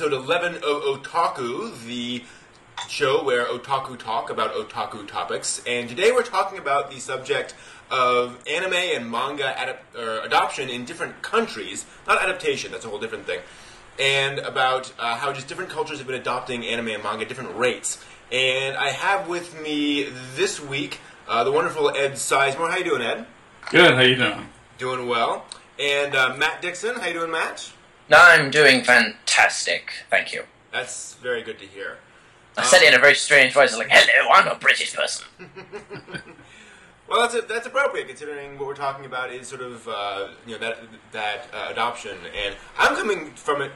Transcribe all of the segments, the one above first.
episode 11 of Otalku, the show where otaku talk about otaku topics. And today we're talking about the subject of anime and manga adoption in different countries. Not adaptation, that's a whole different thing. And about how just different cultures have been adopting anime and manga at different rates. And I have with me this week the wonderful Ed Sizemore. How you doing, Ed? Good, how you doing? Doing well. And Matt Dixon. How you doing, Matt? I'm doing fantastic, thank you. That's very good to hear. I said it in a very strange voice, like, hello, I'm a British person. Well, that's appropriate, considering what we're talking about is sort of that adoption, and I'm coming from it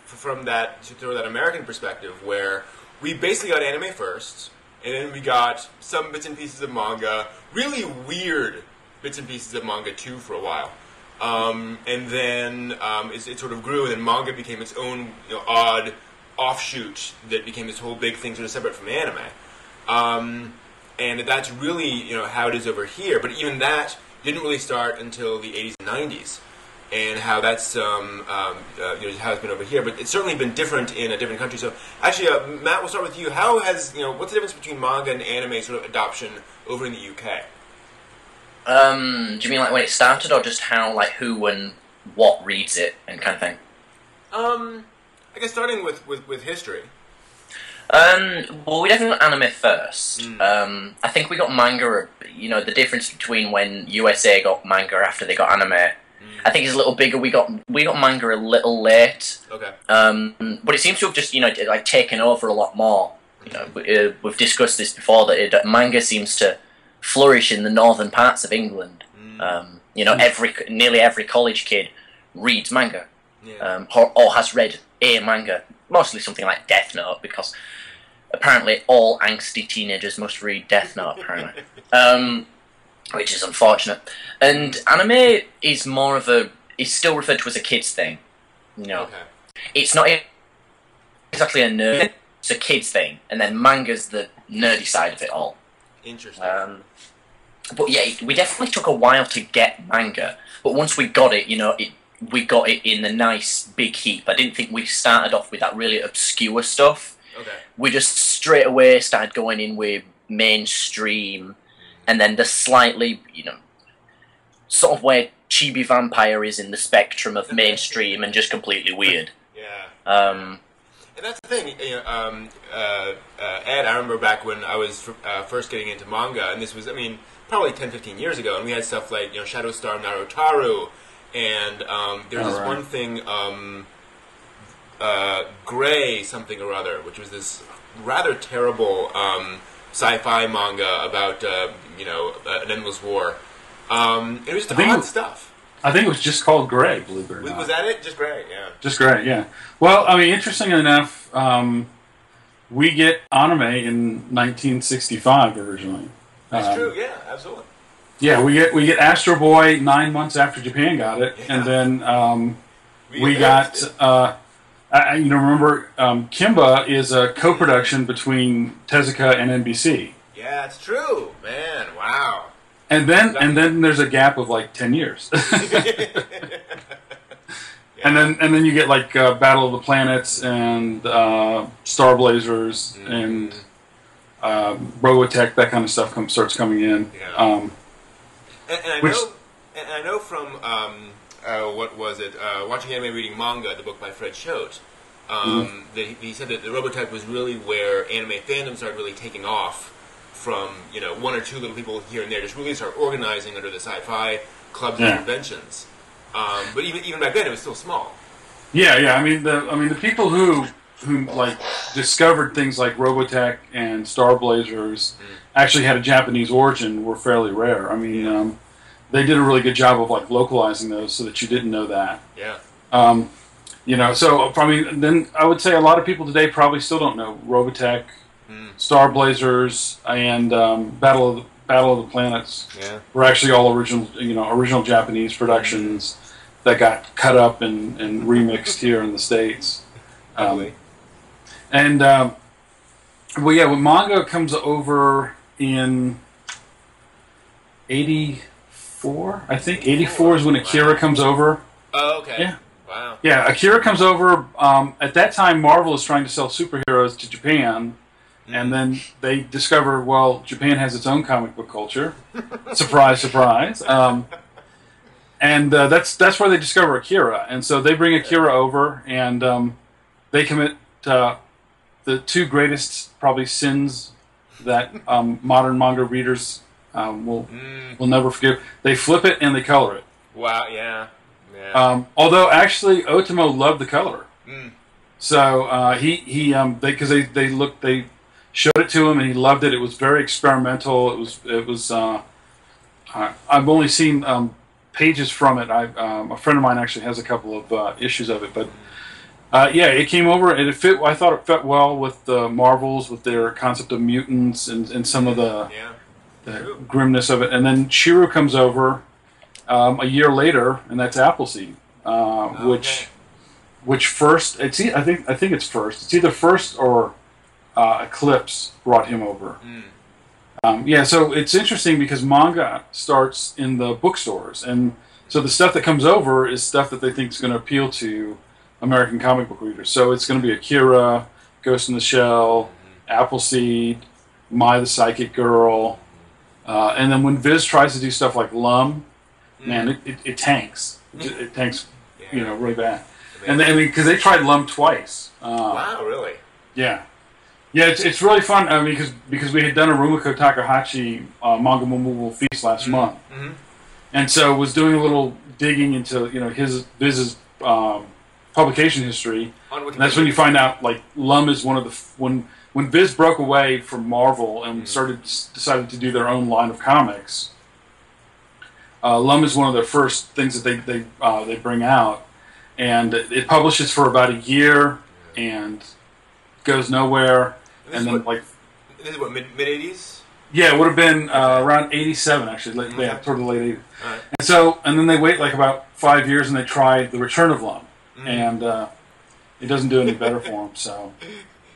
from that sort of that American perspective, where we basically got anime first, and then we got some bits and pieces of manga, really weird bits and pieces of manga too for a while, and then it sort of grew, and then manga became its own odd offshoot that became this whole big thing, sort of separate from anime. And that's really, how it is over here. But even that didn't really start until the 80s and 90s, and how that's how it's been over here. But it's certainly been different in a different country. So actually, Matt, we'll start with you. How has what's the difference between manga and anime sort of adoption over in the UK? Do you mean like when it started, or just how, like, who and what reads it and kind of thing? I guess starting with history. Well, we definitely got anime first. I think we got manga, the difference between when USA got manga after they got anime, I think is a little bigger. We got manga a little late. Okay. But it seems to have just, like taken over a lot more. We've discussed this before, that manga seems to flourish in the northern parts of England. Nearly every college kid reads manga. Yeah. Or has read a manga, mostly something like Death Note, because apparently all angsty teenagers must read Death Note, apparently. Which is unfortunate. And anime is more of is still referred to as a kid's thing. Okay. It's not exactly a nerd, it's a kid's thing, and then manga's the nerdy side of it all. Interesting. But yeah, we definitely took a while to get manga, but once we got it, we got it in a nice big heap. I didn't think we started off with that really obscure stuff. Okay. We just straight away started going in with mainstream, and then the slightly, sort of where Chibi Vampire is in the spectrum of mainstream and just completely weird. Yeah. And that's the thing, Ed, I remember back when I was first getting into manga, and this was, probably 10, 15 years ago, and we had stuff like, Shadow Star Naruto, and there was this one thing, Gray something or other, which was this rather terrible sci-fi manga about an endless war. It was just odd stuff. I think it was just called Gray, believe it or not. Was that it? Just Gray, yeah. Just Gray, yeah. Well, interestingly enough, we get anime in 1965 originally. That's true, yeah, absolutely. Yeah, we get Astro Boy 9 months after Japan got it, and then we got. Remember, Kimba is a co-production between Tezuka and NBC. Yeah, it's true, man. Wow. And then there's a gap of like 10 years. Yeah. And then you get like Battle of the Planets and Star Blazers and Robotech, that kind of stuff starts coming in. Yeah. And I know from what was it? Watching Anime, Reading Manga, the book by Fred Choate. He said that the Robotech was really where anime fandom started really taking off from one or two little people here and there, just really start organizing under the sci-fi clubs and conventions. But even back then, it was still small. Yeah. The people who like discovered things like Robotech and Star Blazers actually had a Japanese origin were fairly rare. They did a really good job of like localizing those so that you didn't know that. Yeah. Then I would say a lot of people today probably still don't know Robotech, Star Blazers, and Battle of the Planets. Yeah. Were actually all original Japanese productions that got cut up and remixed here in the States. When manga comes over in 84, I think 84 is when Akira comes over. Oh, okay. Yeah. Wow. Yeah, Akira comes over. At that time, Marvel is trying to sell superheroes to Japan, and then they discover, well, Japan has its own comic book culture. Surprise, surprise. And that's where they discover Akira, and so they bring Akira over, and they commit the two greatest probably sins that modern manga readers will never forgive. They flip it and they color it. Wow. Yeah. Yeah. Although actually Otomo loved the color, so they showed it to him and he loved it. It was very experimental. It was. I've only seen pages from it. A friend of mine actually has a couple of issues of it, but yeah, it came over and it fit. I thought it fit well with the Marvels, with their concept of mutants and some of the grimness of it. And then Shiro comes over a year later, and that's Appleseed, which first I think it's first. It's either first or Eclipse brought him over. Yeah, so it's interesting because manga starts in the bookstores, and so the stuff that comes over is stuff that they think is going to appeal to American comic book readers. So it's going to be Akira, Ghost in the Shell, Appleseed, Mai the Psychic Girl, and then when Viz tries to do stuff like Lum, man, it tanks. It tanks, really bad. And because they tried Lum twice. Wow, really? Yeah. Yeah, it's really fun. I mean, because we had done a Rumiko Takahashi Manga Movable Feast last month, and so was doing a little digging into Viz's publication history. And that's when you find out like Lum is one of the when Viz broke away from Marvel and decided to do their own line of comics. Lum is one of their first things that they bring out, and it publishes for about a year and goes nowhere. And then this is what, mid 80s? Yeah, it would have been around 87 actually, toward the late 80s. Right. And then they wait like about 5 years and they try The Return of Lum, and it doesn't do any better for them. So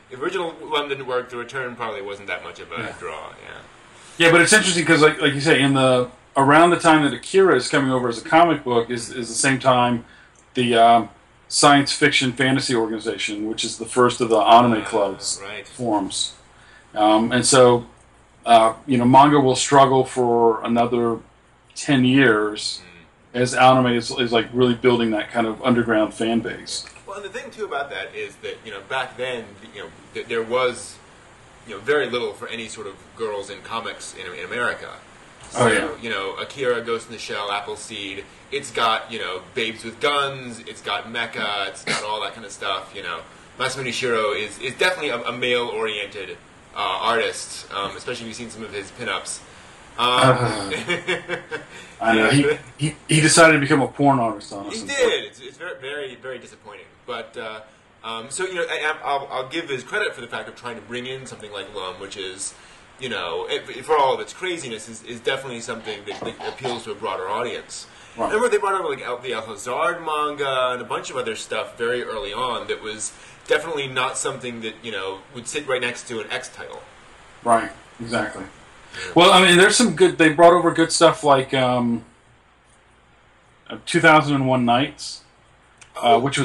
the original Lum didn't work. The Return probably wasn't that much of a draw. Yeah, but it's interesting because like you say, around the time that Akira is coming over as a comic book is the same time the Science Fiction Fantasy Organization, which is the first of the anime clubs, forms. And so, manga will struggle for another 10 years as anime is like really building that kind of underground fan base. Well, and the thing, too, about that is that, back then, there was, very little for any sort of girls in comics in America. So, Akira, Ghost in the Shell, Appleseed, it's got, babes with guns, it's got mecha, it's got all that kind of stuff, Masamune Shirow is definitely a male-oriented artist, especially if you've seen some of his pinups. I know. He decided to become a porn artist on us. He did. It's very, very, very disappointing. But, I'll give his credit for the fact of trying to bring in something like Lum, which is, for all of its craziness, is definitely something that appeals to a broader audience. Right. Remember, they brought over the Al Hazard manga and a bunch of other stuff very early on that was definitely not something that would sit right next to an X title. Right. Exactly. Yeah. Well, I mean, there's some good. They brought over good stuff like 2001 Nights, which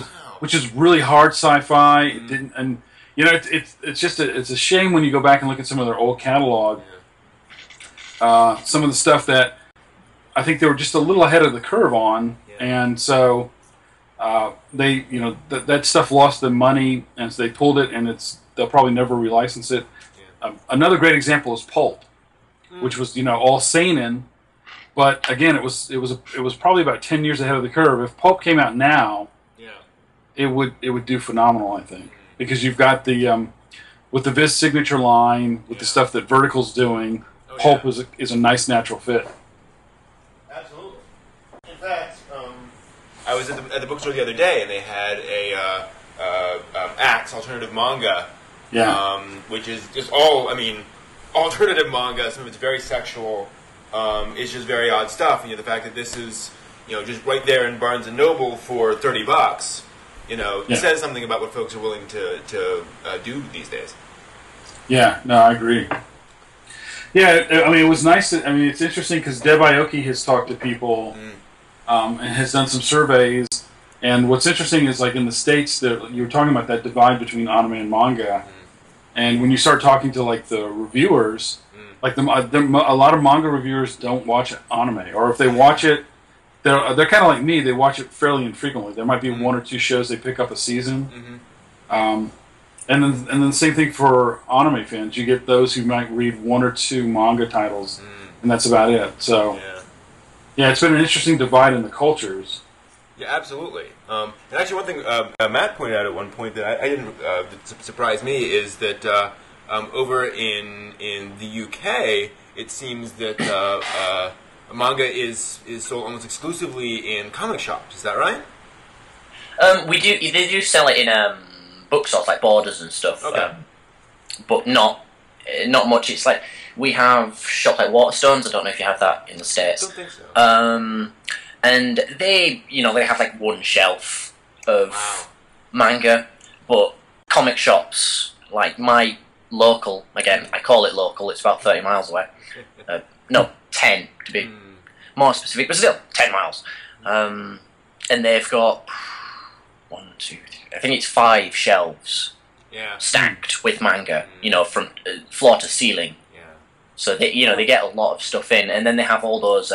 is really hard sci-fi. It didn't, and it's just it's a shame when you go back and look at some of their old catalog. Some of the stuff that I think they were just a little ahead of the curve on, and so they that stuff lost them money, and so they pulled it, and they'll probably never relicense it. Another great example is Pulp, which was all seinen, but again it was probably about 10 years ahead of the curve. If Pulp came out now, it would do phenomenal, I think, because you've got the with the Viz signature line, with the stuff that Vertical's doing. Pulp is a nice natural fit. Absolutely. In fact, I was at the bookstore the other day, and they had a Axe alternative manga, which is just all, alternative manga. Some of it's very sexual. It's just very odd stuff. And the fact that this is, just right there in Barnes and Noble for $30, it says something about what folks are willing to do these days. Yeah, no, I agree. Yeah, it was nice. It's interesting because Deb Aoki has talked to people and has done some surveys, And what's interesting is, like, in the States, you were talking about that divide between anime and manga. And when you start talking to, like, the reviewers, like, a lot of manga reviewers don't watch anime. Or if they watch it, they're kind of like me. They watch it fairly infrequently. There might be one or two shows they pick up a season. And then the same thing for anime fans. You get those who might read one or two manga titles, and that's about it. So, yeah, it's been an interesting divide in the cultures. Yeah, absolutely. And actually, one thing Matt pointed out at one point that I didn't surprise me is that over in the UK, it seems that manga is sold almost exclusively in comic shops. Is that right? They do sell it in bookstores like Borders and stuff, okay. But not much. It's like we have shops like Waterstones. I don't know if you have that in the States. I don't think so. And they have like one shelf of manga, but comic shops like my local, again I call it local, it's about 30 miles away. No, 10 to be more specific, but still 10 miles. And they've got 1, 2, 3, I think it's 5 shelves stacked with manga, from floor to ceiling. So they get a lot of stuff in, and then they have all those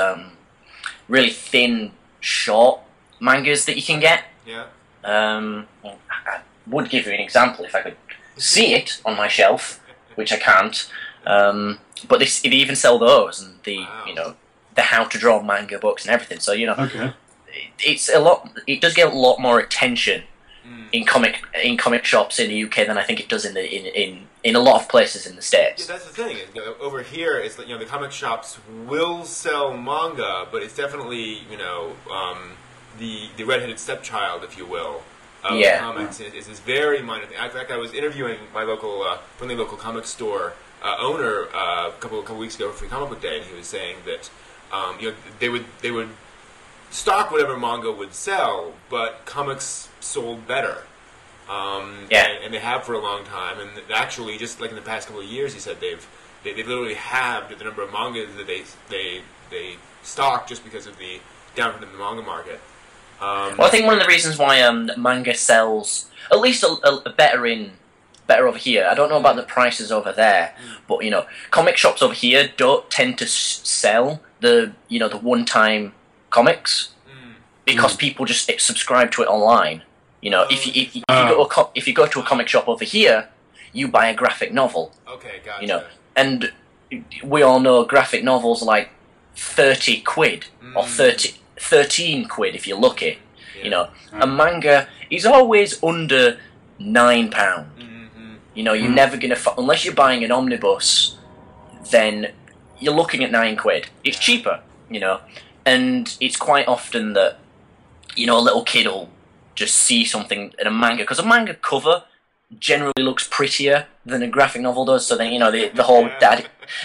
really thin, short mangas that you can get. I would give you an example if I could see it on my shelf, which I can't. But they even sell those, and the how to draw manga books and everything. So it's a lot. It does get a lot more attention in comic shops in the UK than I think it does in a lot of places in the States. Yeah, that's the thing. Over here, it's like, the comic shops will sell manga, but it's definitely the redheaded stepchild, if you will, of comics. It's this very minor thing. In fact, I was interviewing my friendly local comic store owner a couple weeks ago for Free Comic Book Day, and he was saying that they would stock whatever manga would sell, but comics sold better. And they have for a long time. And actually, just like in the past couple of years, he said they literally halved the number of mangas that they stock just because of the downturn in the manga market. Well, I think one of the reasons why manga sells at least a better over here. I don't know about the prices over there, but comic shops over here don't tend to sell the one-time comics because people just subscribe to it online. If you go to a comic shop over here, you buy a graphic novel. Okay, gotcha. And we all know graphic novels are like 30 quid or 13 quid if you're lucky. A manga is always under £9. You're never gonna unless you're buying an omnibus, then you're looking at 9 quid. It's cheaper, and it's quite often that a little kid will just see something in a manga, because a manga cover generally looks prettier than a graphic novel does. So then the whole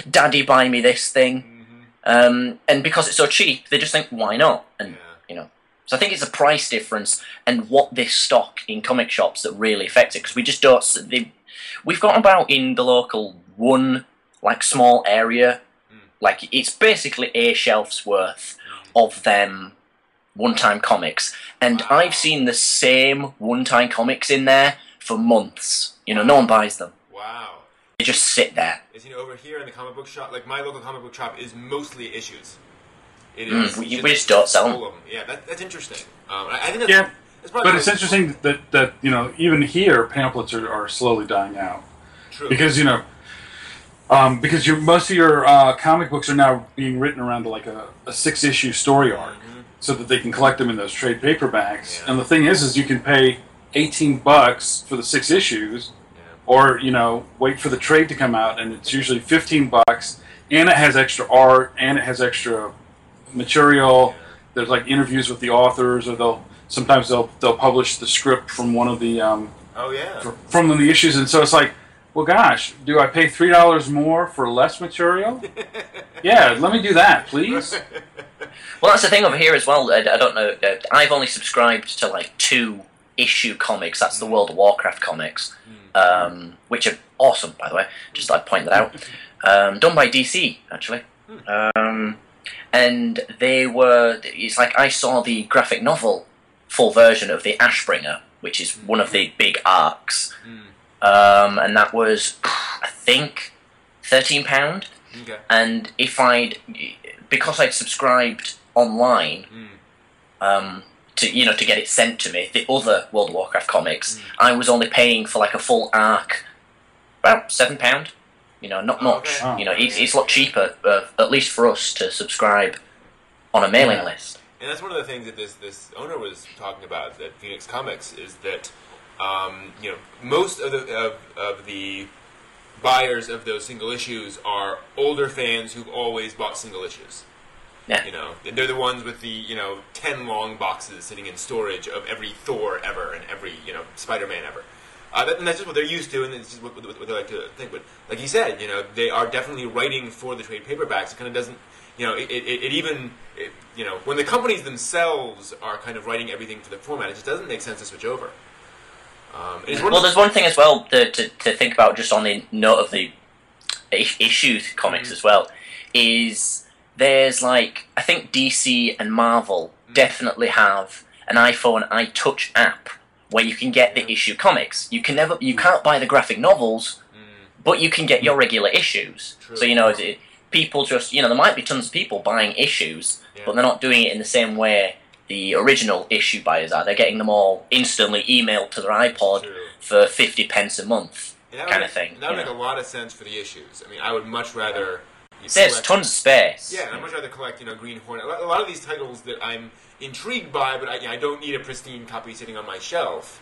daddy buy me this thing, and because it's so cheap, they just think why not, and So I think it's a price difference and what they stock in comic shops that really affects it, because we just don't. We've got about in the local one small area, like it's basically a shelf's worth of them one-time comics, and I've seen the same one-time comics in there for months. No one buys them. Wow. They just sit there. Over here in the comic book shop, like my local comic book shop is mostly issues. It is. We just don't sell them. Yeah, that's interesting. I think that's but it's interesting that even here pamphlets are slowly dying out. True. Because because most of your comic books are now being written around like a 6-issue story arc, so that they can collect them in those trade paperbacks. And the thing is you can pay $18 for the 6 issues, or wait for the trade to come out, and it's usually $15, and it has extra art, and it has extra material. There's like interviews with the authors, or sometimes they'll publish the script from one of the from the issues, and so it's like, well, gosh, do I pay $3 more for less material? Yeah, let me do that, please. Well, that's the thing over here as well. I don't know. I've only subscribed to like 2-issue comics. That's the World of Warcraft comics, which are awesome, by the way. Just like point that out. Done by DC, actually. And they were. It's like I saw the graphic novel full version of the Ashbringer, which is one of the big arcs, and that was, I think, £13. Okay. And because I'd subscribed online, to get it sent to me, the other World of Warcraft comics, I was only paying for like a full arc, about £7. Not much. Okay. It's a lot cheaper, at least for us to subscribe on a mailing list. And that's one of the things that this owner was talking about at Phoenix Comics is that most of the buyers of those single issues are older fans who've always bought single issues. Yeah. They're the ones with the 10 long boxes sitting in storage of every Thor ever and every Spider-Man ever. And that's just what they're used to, and it's just what they like to think. But like you said, they are definitely writing for the trade paperbacks. It kind of doesn't. When the companies themselves are kind of writing everything for the format, it just doesn't make sense to switch over. There's one thing as well to think about, just on the note of the issued comics as well, is there's I think DC and Marvel definitely have an iPhone iTouch app where you can get the issue comics. You can't buy the graphic novels, but you can get your regular issues. True. So people just there might be tons of people buying issues, but they're not doing it in the same way the original issue buyers are. They're getting them all instantly emailed to their iPod for 50p a month, kind of thing. That would make a lot of sense for the issues. I mean, I would much rather saves tons of space. Yeah, and I'd much rather collect Green Hornet. A lot of these titles that I'm intrigued by, but I don't need a pristine copy sitting on my shelf.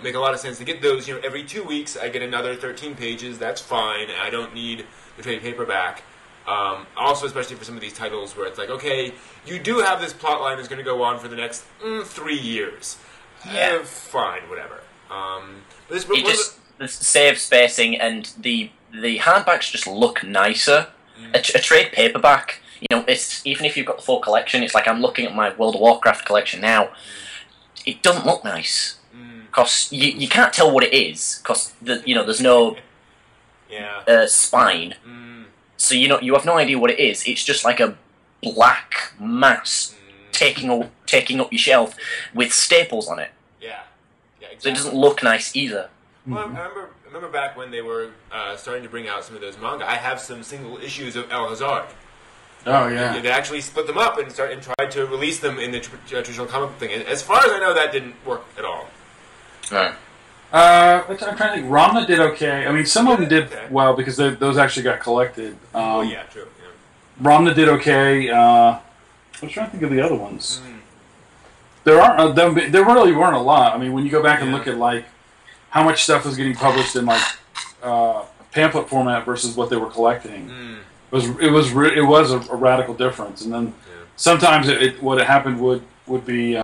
Make a lot of sense to get those. Every 2 weeks I get another 13 pages. That's fine. I don't need the trade paperback. Also, especially for some of these titles where it's like, okay, you do have this plot line that's going to go on for the next 3 years. Yeah, fine, whatever. But it just saves spacing, and the hardbacks just look nicer. A trade paperback, it's even if you've got the full collection, it's like I'm looking at my World of Warcraft collection now. It doesn't look nice because you can't tell what it is because there's no spine. So you have no idea what it is. It's just like a black mass taking up your shelf with staples on it. Yeah, exactly. So it doesn't look nice either. Well, I remember back when they were starting to bring out some of those manga. I have some single issues of El Hazard. Oh yeah. They actually split them up and tried to release them in the traditional comic book thing. And as far as I know, that didn't work at all. Right. I'm trying to think. Ramna did okay. I mean, some of them did well because those actually got collected. Oh yeah, true. Yeah. Ramna did okay. I was trying to think of the other ones. There aren't. There really weren't a lot. I mean, when you go back and look at how much stuff was getting published in pamphlet format versus what they were collecting, it was a radical difference. And then sometimes what happened would be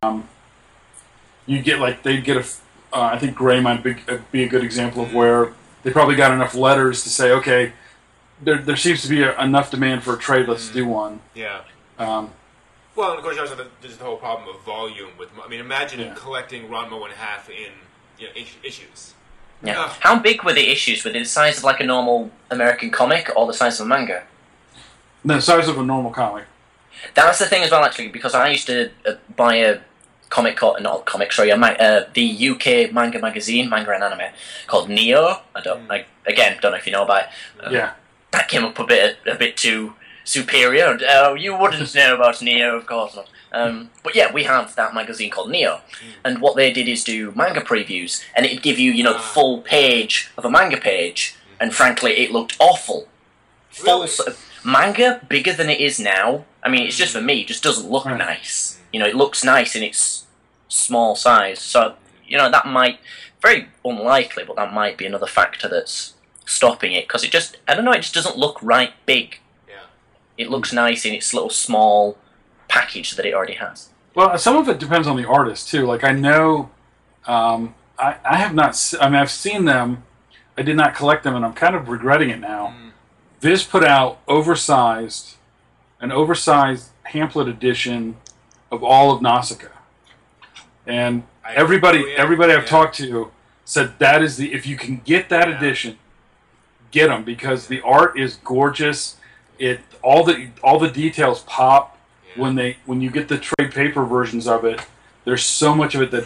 you get they'd get I think Gray might be a good example of where they probably got enough letters to say, okay, there seems to be enough demand for a trade. Let's do one. Yeah. Well, and of course, there's the whole problem of volume. Imagine collecting Ranma 1/2 in issues. Yeah. How big were the issues? Were they the size of a normal American comic or the size of a manga? The size of a normal comic. That's the thing as well, actually, because I used to buy a the UK manga magazine, Manga and Anime, called Neo. I don't know if you know about it. That came up a bit too superior. You wouldn't know about Neo, of course not. But yeah, we have that magazine called Neo, and what they did is do manga previews, and it'd give you, the full page of a manga page, and frankly, it looked awful. Full manga, bigger than it is now. I mean, it's just for me, it just doesn't look nice. It looks nice in its small size, so that might, very unlikely, but that might be another factor that's stopping it, because it just doesn't look right big. It looks nice in its little small package that it already has. Well, some of it depends on the artist too. I know, I have not. I've seen them. I did not collect them, and I'm kind of regretting it now. Viz put out an oversized pamphlet edition of all of Nausicaa, and everybody I've talked to said that is if you can get that edition, get them, because the art is gorgeous. All the details pop when you get the trade paper versions of it. there's so much of it that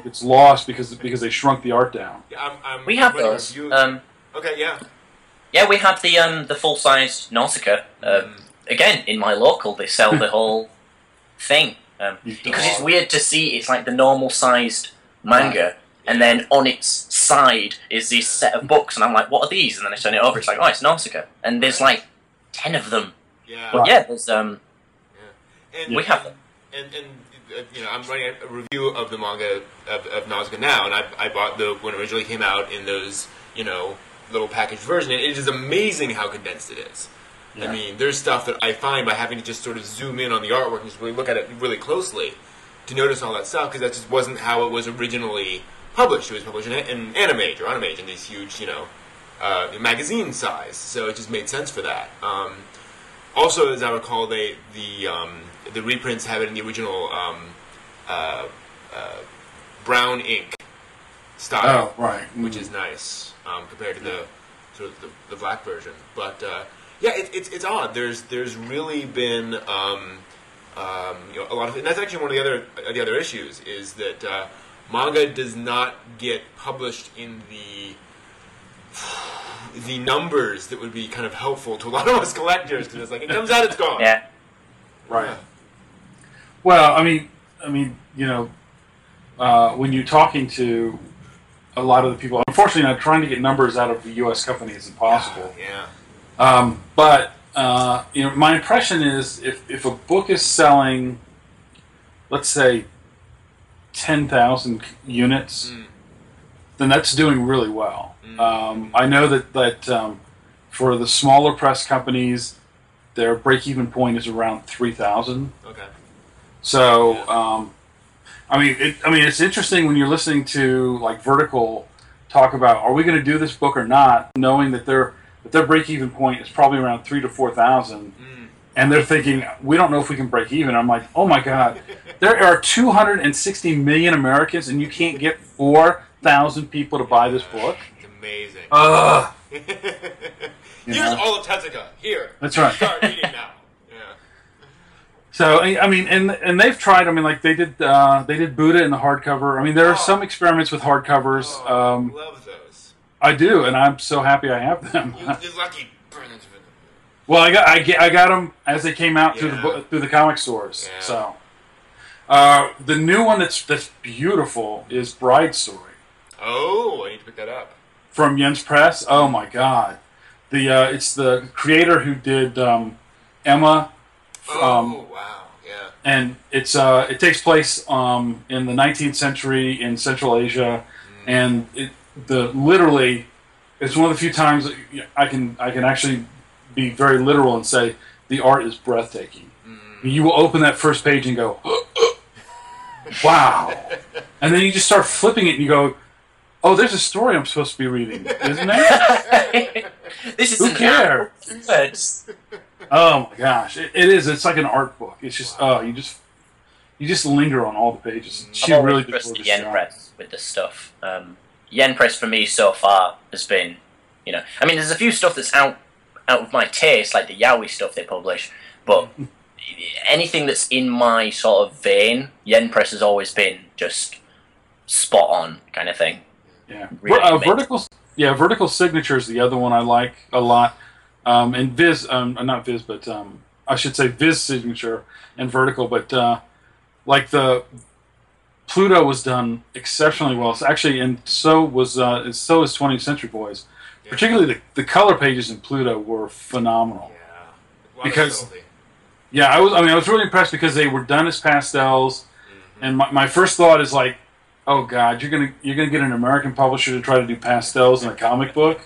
gets lost because they shrunk the art down. Yeah, we have those. Okay, yeah. Yeah, we have the full size Nausicaa. Again, in my local, they sell the whole thing because it's weird to see. It's like the normal sized manga, and then on its side is this set of books, and I'm like, what are these? And then I turn it over, it's like, oh, it's Nausicaa, and there's like 10 of them. Yeah. But yeah, there's And, we have them. And I'm writing a review of the manga of Nausicaa now, and I bought when it originally came out in those little packaged version. And it is amazing how condensed it is. Yeah. I mean, there's stuff that I find by having to just sort of zoom in on the artwork and just really look at it really closely to notice all that stuff, because that just wasn't how it was originally published. It was published in Animage or Animage in these huge, magazine size. So it just made sense for that. Also, as I recall, the reprints have it in the original brown ink style, oh, right, which is nice compared to the sort of the black version. But yeah, it's odd. There's really been a lot of, and that's actually one of the other issues is that manga does not get published in the numbers that would be kind of helpful to a lot of us collectors, because it's like, it comes out, it's gone. Yeah. Right. Yeah. Well, I mean, when you're talking to a lot of the people, unfortunately, not trying to get numbers out of the U.S. company is impossible. Yeah. But my impression is if a book is selling, let's say, 10,000 units, then that's doing really well. I know that for the smaller press companies, their break-even point is around 3,000. Okay. So, it's interesting when you're listening to like Vertical talk about, are we going to do this book or not, knowing that their break-even point is probably around 3,000 to 4,000, and they're thinking, we don't know if we can break even. I'm like, oh my God, there are 260 million Americans, and you can't get 4,000 people to buy this book. It's amazing. Here's all of Tezuka. Here. That's right. Start reading now. Yeah. So and they've tried. I mean, like they did Buddha in the hardcover. I mean, there are some experiments with hardcovers. I love those. I do, and I'm so happy I have them. You're lucky. Well, I got them as they came out through the comic stores. Yeah. So the new one that's beautiful is Bride Story. Oh, I need to pick that up. From Jens Press. Oh my God. It's the creator who did Emma. Oh wow! Yeah. And it takes place in the 19th century in Central Asia, and literally, it's one of the few times that I can actually be very literal and say the art is breathtaking. You will open that first page and go, wow, and then you just start flipping it and you go, oh, there's a story I'm supposed to be reading, isn't there? This is Who cares? Oh my gosh, it is. It's like an art book. It's just you just linger on all the pages. She really trusted Yen Press with the stuff. Yen Press for me so far has been, there's a few stuff that's out of my taste, like the yaoi stuff they publish, but anything that's in my sort of vein, Yen Press has always been just spot on kind of thing. Yeah, really Vertical Signature is the other one I like a lot. And Viz, not Viz, but I should say Viz Signature and Vertical, but like the Pluto was done exceptionally well. So actually, and so is 20th Century Boys. Yeah. Particularly the color pages in Pluto were phenomenal. Yeah, because I was really impressed because they were done as pastels, and my first thought is like, oh God, you're gonna get an American publisher to try to do pastels in a comic book.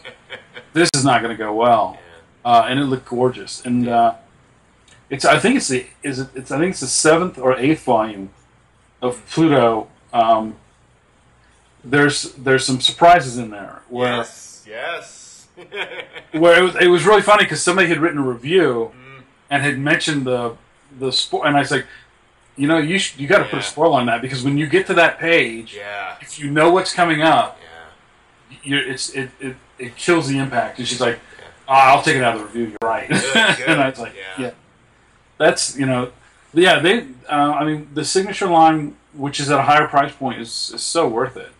This is not gonna go well. And it looked gorgeous, and I think it's the 7th or 8th volume of Pluto. There's some surprises in there where yes. where it was really funny because somebody had written a review and had mentioned the sport, and I was like, you got to put a spoiler on that, because when you get to that page, if you know what's coming up, it kills the impact. And she's like, I'll take it out of the review. You're right. Good. And I was like, that's they. The Signature line which is at a higher price point, is so worth it.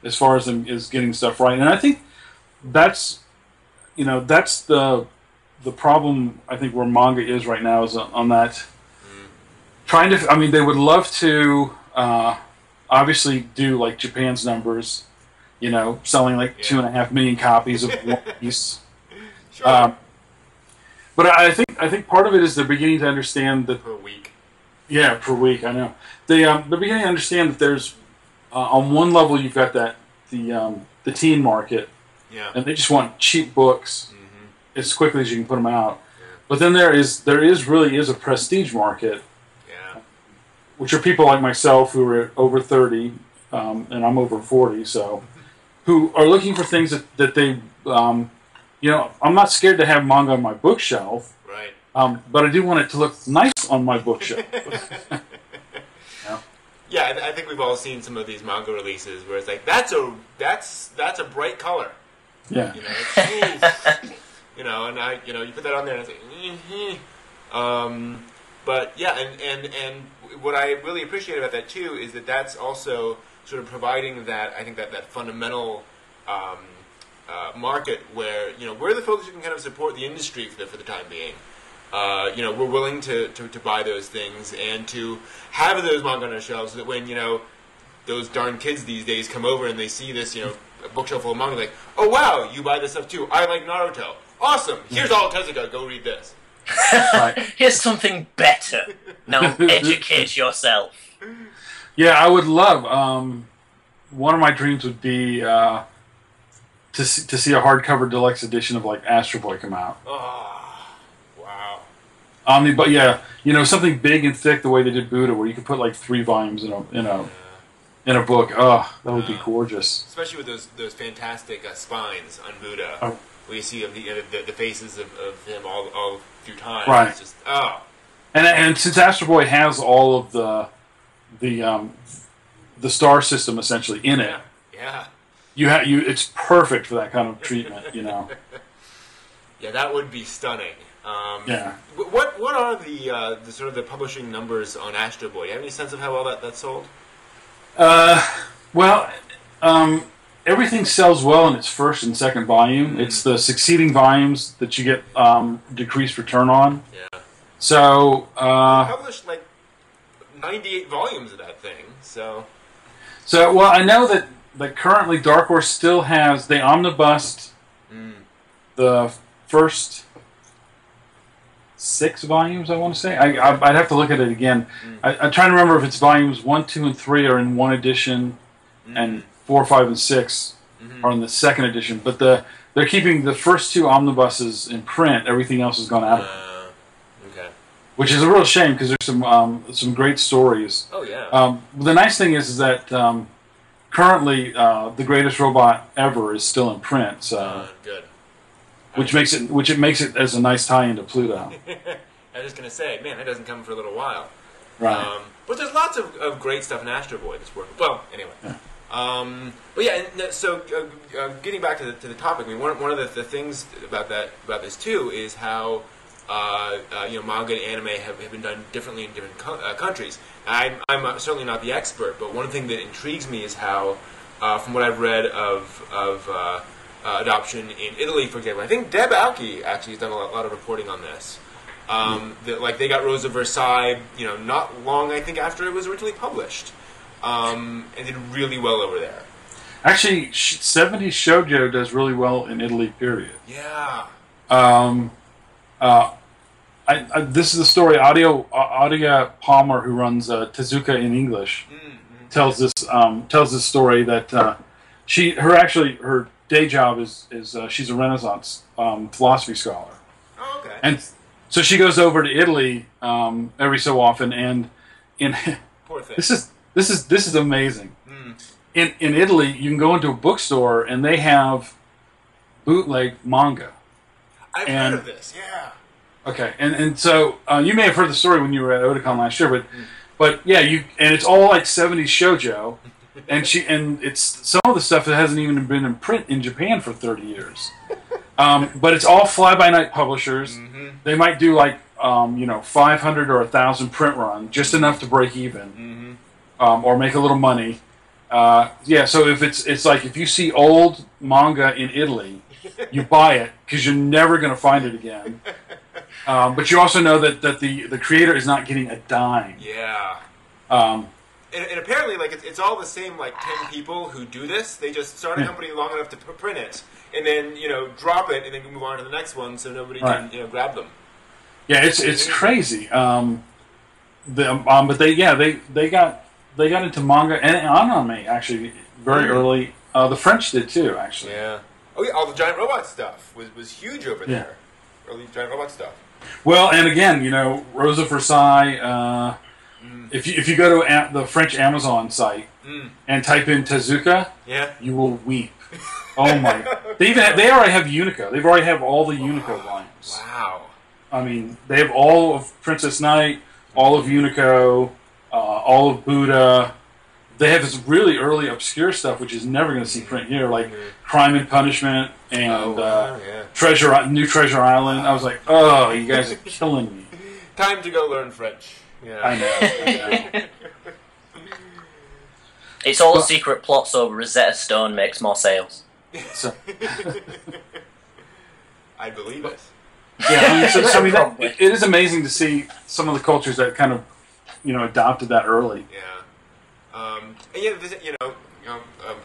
As far as getting stuff right, and I think that's the problem. I think where manga is right now is on that. Trying to, I mean, they would love to obviously do like Japan's numbers, selling like 2.5 million copies of One Piece. Sure. But I think part of it is they're beginning to understand that per week. Yeah, per week. I know they're beginning to understand that there's on one level you've got the teen market, and they just want cheap books as quickly as you can put them out. Yeah. But then there really is a prestige market. Which are people like myself who are over 30, and I'm over 40, so who are looking for things that they, I'm not scared to have manga on my bookshelf, right? But I do want it to look nice on my bookshelf. Yeah, I think we've all seen some of these manga releases where it's like that's a bright color. Yeah. And you put that on there and it's like, But yeah, and what I really appreciate about that too is that that's also sort of providing that, I think, that fundamental market where we're the folks who can kind of support the industry for the time being. We're willing to buy those things and to have those manga on our shelves so that when those darn kids these days come over and they see this bookshelf full of manga, like, oh wow, you buy this stuff too. I like Naruto. Awesome. Here's all Tezuka. Go read this. Here's something better. Now educate yourself. Yeah, I would love. One of my dreams would be to see a hardcover deluxe edition of like Astro Boy come out. Oh, wow. But yeah, something big and thick the way they did Buddha, where you could put like 3 volumes in a book. Oh, that would be gorgeous. Especially with those fantastic spines on Buddha. Oh. Where you see the faces of him all through time. Right. It's just, And since Astro Boy has all of the star system essentially in it, it's perfect for that kind of treatment. Yeah, that would be stunning. Yeah. What are the sort of the publishing numbers on Astro Boy? Do you have any sense of how well that's sold? Well. Everything sells well in its first and second volume. It's the succeeding volumes that you get decreased return on. Yeah. So they published like 98 volumes of that thing. So well, I know that currently Dark Horse still has they omnibused the first 6 volumes. I want to say I'd have to look at it again. I'm trying to remember if it's volumes 1, 2, and 3 are in one edition, and 4, 5, and 6 are in the second edition. But they're keeping the first 2 omnibuses in print. Everything else has gone out of it. Okay. Which is a real shame because there's some great stories. Oh yeah. The nice thing is that currently The Greatest Robot Ever is still in print. So good. Which makes it as a nice tie into Pluto. I was just gonna say, man, that doesn't come for a little while. Right. But there's lots of great stuff in Astro Boy that's working. Well, anyway. Yeah. But yeah, so getting back to the topic, I mean, one of the things about this too is how manga and anime have been done differently in different countries. I'm certainly not the expert, but one thing that intrigues me is how, from what I've read of adoption in Italy, for example, I think Deb Alki actually has done a lot of reporting on this. That they got Rose of Versailles, not long I think after it was originally published. And did really well over there. Actually, 70s shoujo does really well in Italy, period. Yeah. This is the story. Audia Palmer, who runs Tezuka in English, tells this story that her day job is she's a Renaissance philosophy scholar. Oh, okay. And so she goes over to Italy every so often, and Poor thing. This is amazing. In Italy, you can go into a bookstore and they have bootleg manga. I've heard of this, yeah. Okay, and so you may have heard the story when you were at Otakon last year, but yeah, and it's all like 70s shoujo, and it's some of the stuff that hasn't even been in print in Japan for 30 years. But it's all fly-by-night publishers. They might do like 500 or 1,000 print run, just enough to break even, or make a little money. So if it's like if you see old manga in Italy, you buy it because you're never going to find it again. But you also know that the creator is not getting a dime. Yeah. And apparently, like it's all the same. Like 10 people who do this. They just start a company long enough to print it, and then drop it, and then move on to the next one, so nobody can grab them. Yeah, it's crazy. But they got into manga and anime actually very early. The French did too, actually. Yeah. Oh yeah, all the giant robot stuff was huge over there. Early giant robot stuff. Well, and again, Rosa Versailles. If you go to the French Amazon site and type in Tezuka, you will weep. Oh my! They already have Unico. They already have all the Unico volumes. Wow. I mean, they have all of Princess Knight, all of Unico, all of Buddha. They have this really early obscure stuff, which is never going to see print here, like Crime and Punishment and New Treasure Island. I was like, oh, you guys are killing me. Time to go learn French. Yeah. I know. It's all a secret plot so Rosetta Stone makes more sales. So. I believe it. Yeah, it is amazing to see some of the cultures that kind of, adopted that early. Yeah.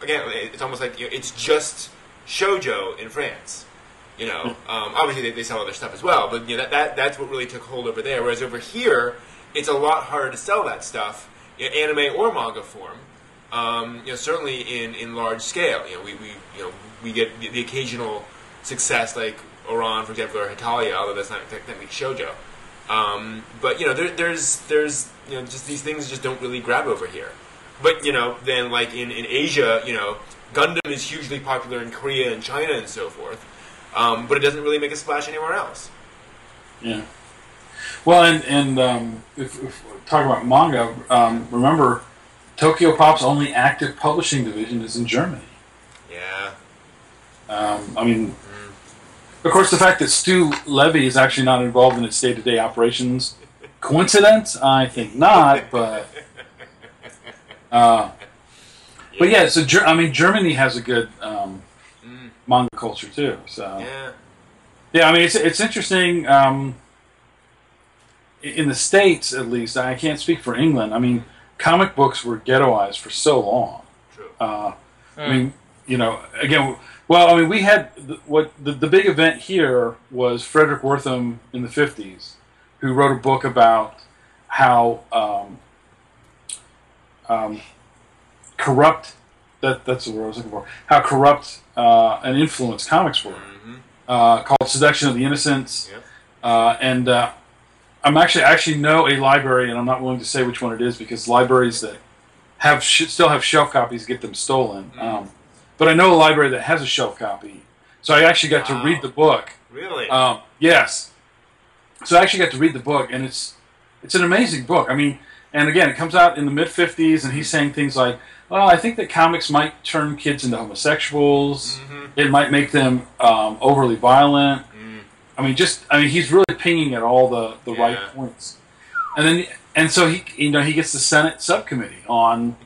Again, it's almost like it's just shoujo in France. Obviously they sell other stuff as well, but that's what really took hold over there. Whereas over here, it's a lot harder to sell that stuff, anime or manga form. Certainly in large scale. We get the occasional success like Oran, for example, or Hitalia, although that's not technically shoujo. But there's just these things just don't really grab over here. But then like in Asia, Gundam is hugely popular in Korea and China and so forth. But it doesn't really make a splash anywhere else. Yeah. Well, and if we talk about manga, remember Tokyo Pop's only active publishing division is in Germany. Yeah. Of course, the fact that Stu Levy is actually not involved in its day-to-day operations, coincidence? I think not, but... But yeah, so Germany has a good manga culture too. So yeah, it's interesting. In the States, at least, I can't speak for England. Comic books were ghettoized for so long. True. Again. Well, we had the big event here was Frederick Wortham in the 50s, who wrote a book about how corrupt that's the word I was looking for. How corrupt and influenced comics were, called Seduction of the Innocents, and I actually know a library, and I'm not willing to say which one it is because libraries that still have shelf copies get them stolen. But I know a library that has a shelf copy, so I actually got to read the book. Really? Yes. So I actually got to read the book, and it's an amazing book. And again, it comes out in the mid-50s, and he's saying things like, well, I think that comics might turn kids into homosexuals. It might make them overly violent. He's really pinging at all the right points. And so he gets the Senate subcommittee on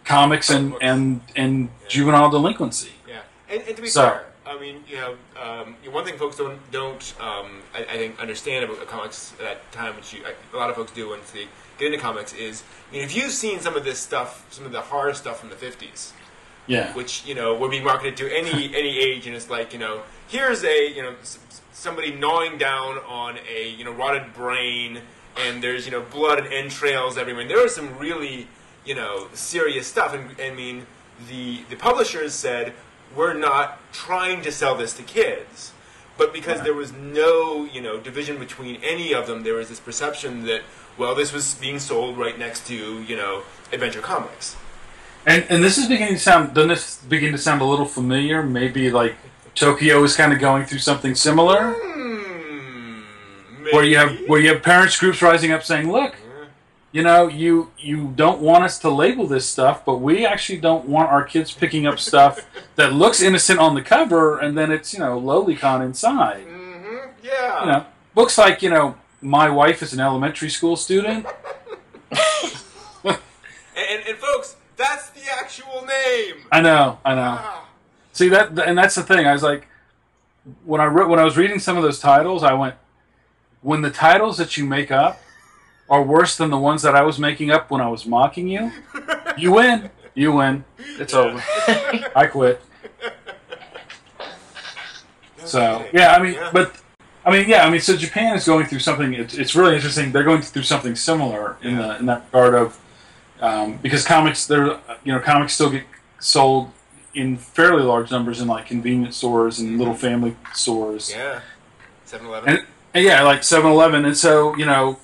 comics and juvenile delinquency. Yeah, and to be fair, one thing folks don't I think understand about comics at that time, which a lot of folks do once they get into comics, is if you've seen some of this stuff, some of the horror stuff from the 50s, which were being marketed to any age, and it's like here's a somebody gnawing down on a rotted brain, and there's blood and entrails everywhere. And there was some really serious stuff, and the publishers said, we're not trying to sell this to kids, but because there was no division between any of them, there was this perception that this was being sold right next to Adventure Comics. And this is beginning to sound. Doesn't this begin to sound a little familiar? Maybe like Tokyo is kind of going through something similar, where you have parents groups rising up saying, look. you know, you don't want us to label this stuff, but we actually don't want our kids picking up stuff that looks innocent on the cover and then it's, you know, lolicon inside. Mm-hmm. Yeah. You know, books like, you know, My Wife is an Elementary School Student. and folks, that's the actual name. I know. See and that's the thing. I was like, when I was reading some of those titles, I went, when the titles that you make up are worse than the ones that I was making up when I was mocking you, you win. You win. It's over. I quit. So yeah, so Japan is going through something. It's really interesting. They're going through something similar in that regard of because comics still get sold in fairly large numbers in like convenience stores and little family stores. Yeah, 7-Eleven. And yeah, like 7-Eleven, and so you know,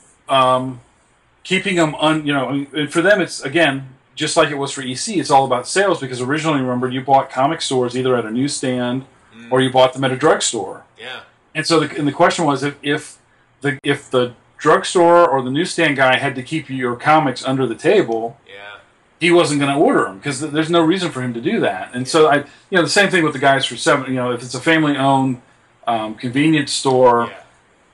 keeping them and for them it's again just like it was for EC. It's all about sales because originally, remember, you bought comic stores either at a newsstand or you bought them at a drugstore. Yeah. And so the question was if the drugstore or the newsstand guy had to keep your comics under the table, he wasn't going to order them because there's no reason for him to do that. And so the same thing with the guys for if it's a family-owned convenience store,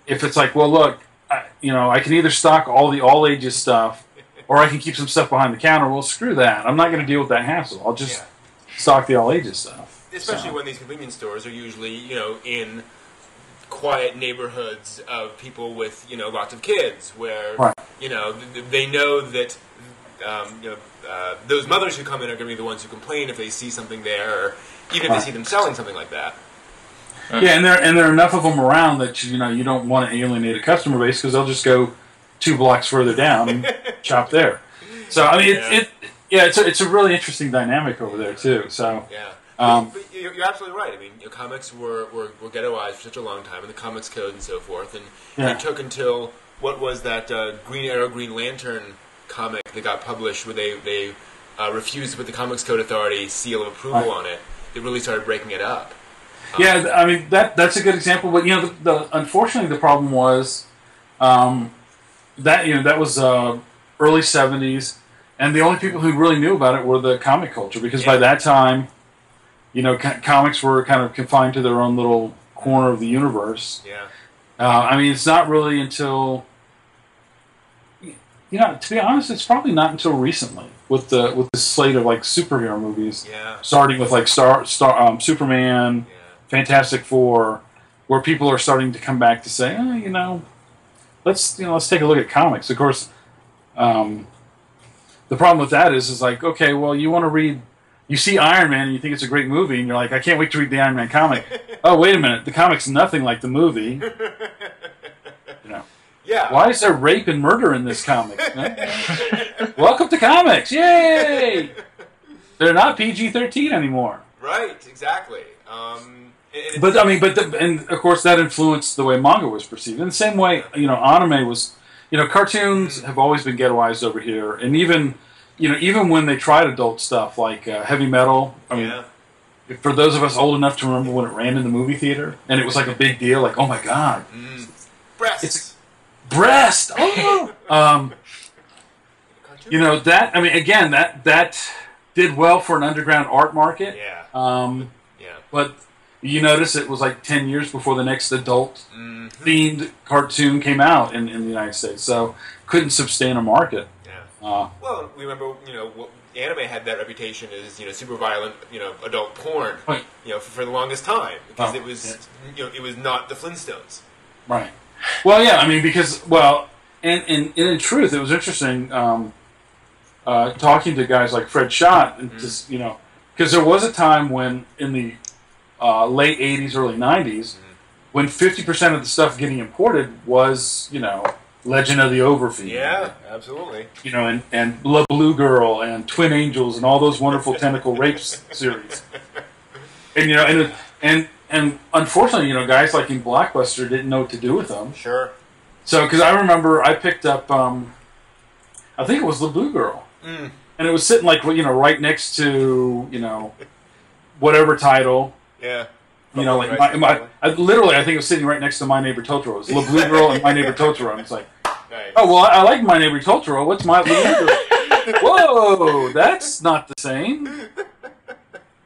if it's like, well, look, I can either stock all the all-ages stuff or I can keep some stuff behind the counter. Well, screw that. I'm not going to deal with that hassle. I'll just stock the all-ages stuff. Especially when these convenience stores are usually, in quiet neighborhoods of people with, lots of kids, where, they know that, those mothers who come in are going to be the ones who complain if they see something there, or even if they see them selling something like that. Yeah, and there are enough of them around that you don't want to alienate a customer base because they'll just go 2 blocks further down and shop there. So I mean, it's a really interesting dynamic over there too. So but you're absolutely right. I mean, comics were ghettoized for such a long time, and the Comics Code and so forth, and it took until what was that Green Arrow, Green Lantern comic that got published, where they refused to put the Comics Code Authority seal of approval on it. They really started breaking it up. Yeah, I mean that's a good example. But unfortunately, the problem was that was early '70s, and the only people who really knew about it were the comic culture because by that time, comics were kind of confined to their own little corner of the universe. Yeah. I mean, it's not really until to be honest, it's probably not until recently with the slate of like superhero movies. Yeah. Starting with like Superman. Yeah. Fantastic Four, where people are starting to come back to say, let's take a look at comics. Of course, the problem with that is like, okay, well, you want to read, you see Iron Man and you think it's a great movie, and you're like, I can't wait to read the Iron Man comic. Oh, wait a minute, the comic's nothing like the movie. Yeah. Why is there rape and murder in this comic? Welcome to comics, yay! They're not PG-13 anymore. Right, exactly. But of course that influenced the way manga was perceived. In the same way, anime was, cartoons have always been ghettoized over here, and even when they tried adult stuff like heavy metal. I mean, for those of us old enough to remember when it ran in the movie theater, and it was like a big deal, like, oh my god, breasts. It's breast. Oh, that. I mean, again, that did well for an underground art market. Yeah. But you notice it was like 10 years before the next adult-themed cartoon came out in the United States, so couldn't sustain a market. Yeah. Well, we remember, anime had that reputation as, super violent, adult porn, right. For the longest time because it was, it was not the Flintstones. Right. Well, yeah. I mean, because and in truth, it was interesting talking to guys like Fred Schott, and just because there was a time when in the late 80s, early 90s, when 50% of the stuff getting imported was, Legend of the Overfiend. Yeah, absolutely. And La Blue Girl and Twin Angels and all those wonderful tentacle rape series. And unfortunately, guys like in Blockbuster didn't know what to do with them. Sure. So, because I remember I picked up, I think it was La Blue Girl. And it was sitting like, right next to, whatever title. Yeah. I think it was sitting right next to My Neighbor Totoro. It was La Blue Girl and My Neighbor Totoro. And it's like, Right. Oh well, I like My Neighbor Totoro. What's my Whoa, that's not the same.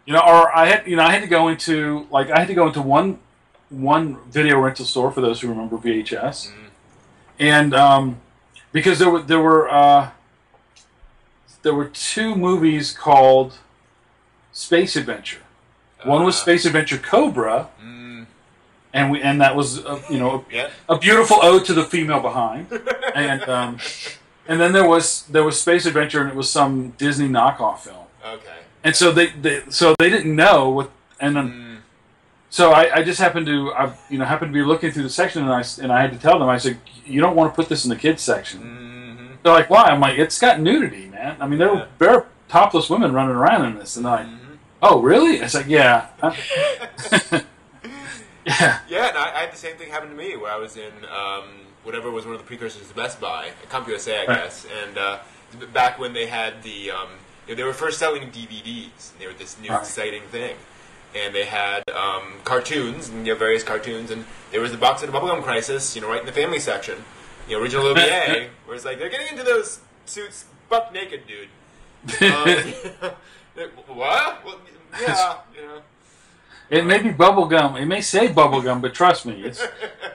Or I had to go into one video rental store, for those who remember VHS, and because there were two movies called Space Adventure. One was Space Adventure Cobra, and that was a beautiful ode to the female behind, and then there was Space Adventure, and it was some Disney knockoff film. Okay. And so they didn't know what, and then so I just happened to be looking through the section, and I had to tell them, I said, you don't want to put this in the kids section. Mm-hmm. They're like, why? I'm like, it's got nudity, man. I mean, there are topless women running around in this, and they're like, oh really? I said, yeah. Yeah. Yeah, and I had the same thing happen to me where I was in whatever was one of the precursors to Best Buy, CompUSA, I guess, and back when they had the they were first selling DVDs, and they were this new exciting thing, and they had cartoons and various cartoons, and there was the box set of Bubblegum Crisis, right in the family section, original OVA, where it's like they're getting into those suits buck naked, dude. What? Well, yeah, It may be bubblegum. It may say bubblegum, but trust me,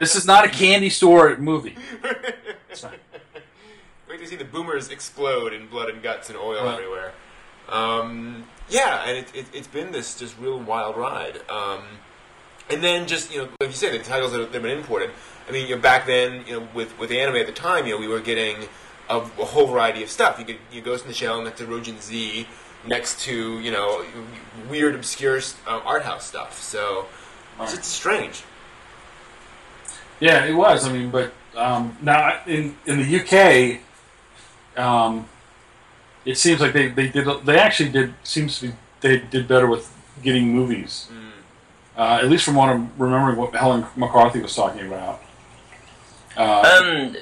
this is not a candy store movie. Wait to see the boomers explode in blood and guts and oil everywhere. Yeah, and it's been this just real wild ride. And then just, like you say, the titles that have been imported. I mean, back then, with anime at the time, we were getting a whole variety of stuff. You Ghost in the Shell next to Rojin Z, next to, weird, obscure art house stuff. So, it's just strange. Yeah, it was. I mean, but now in the UK, it seems like they did better with getting movies. At least from what I'm remembering, what Helen McCarthy was talking about. I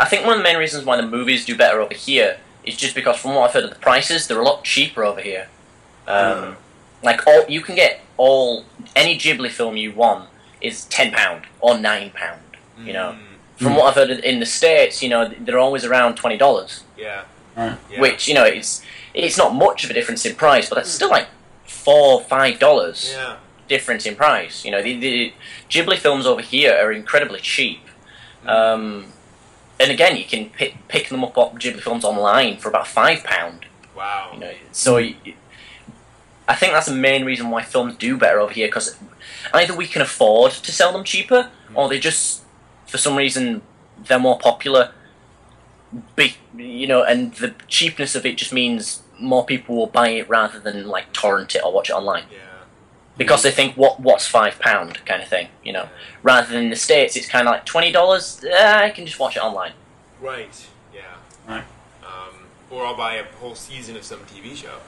think one of the main reasons why the movies do better over here is just because, from what I've heard of the prices, they're a lot cheaper over here. You can get any Ghibli film you want is £10 or £9. From what I've heard in the States, they're always around $20. Yeah. Right. Yeah. Which it's not much of a difference in price, but that's still like $4-5 difference in price. The Ghibli films over here are incredibly cheap. And again, you can pick them up on Ghibli films online for about £5. Wow. So I think that's the main reason why films do better over here, because either we can afford to sell them cheaper, or they just, for some reason, they're more popular. And the cheapness of it just means more people will buy it rather than torrent it or watch it online. Yeah. Because they think, what's £5 kind of thing, Rather than in the States, it's kind of like $20. I can just watch it online. Right. Yeah. Right. Or I'll buy a whole season of some TV show.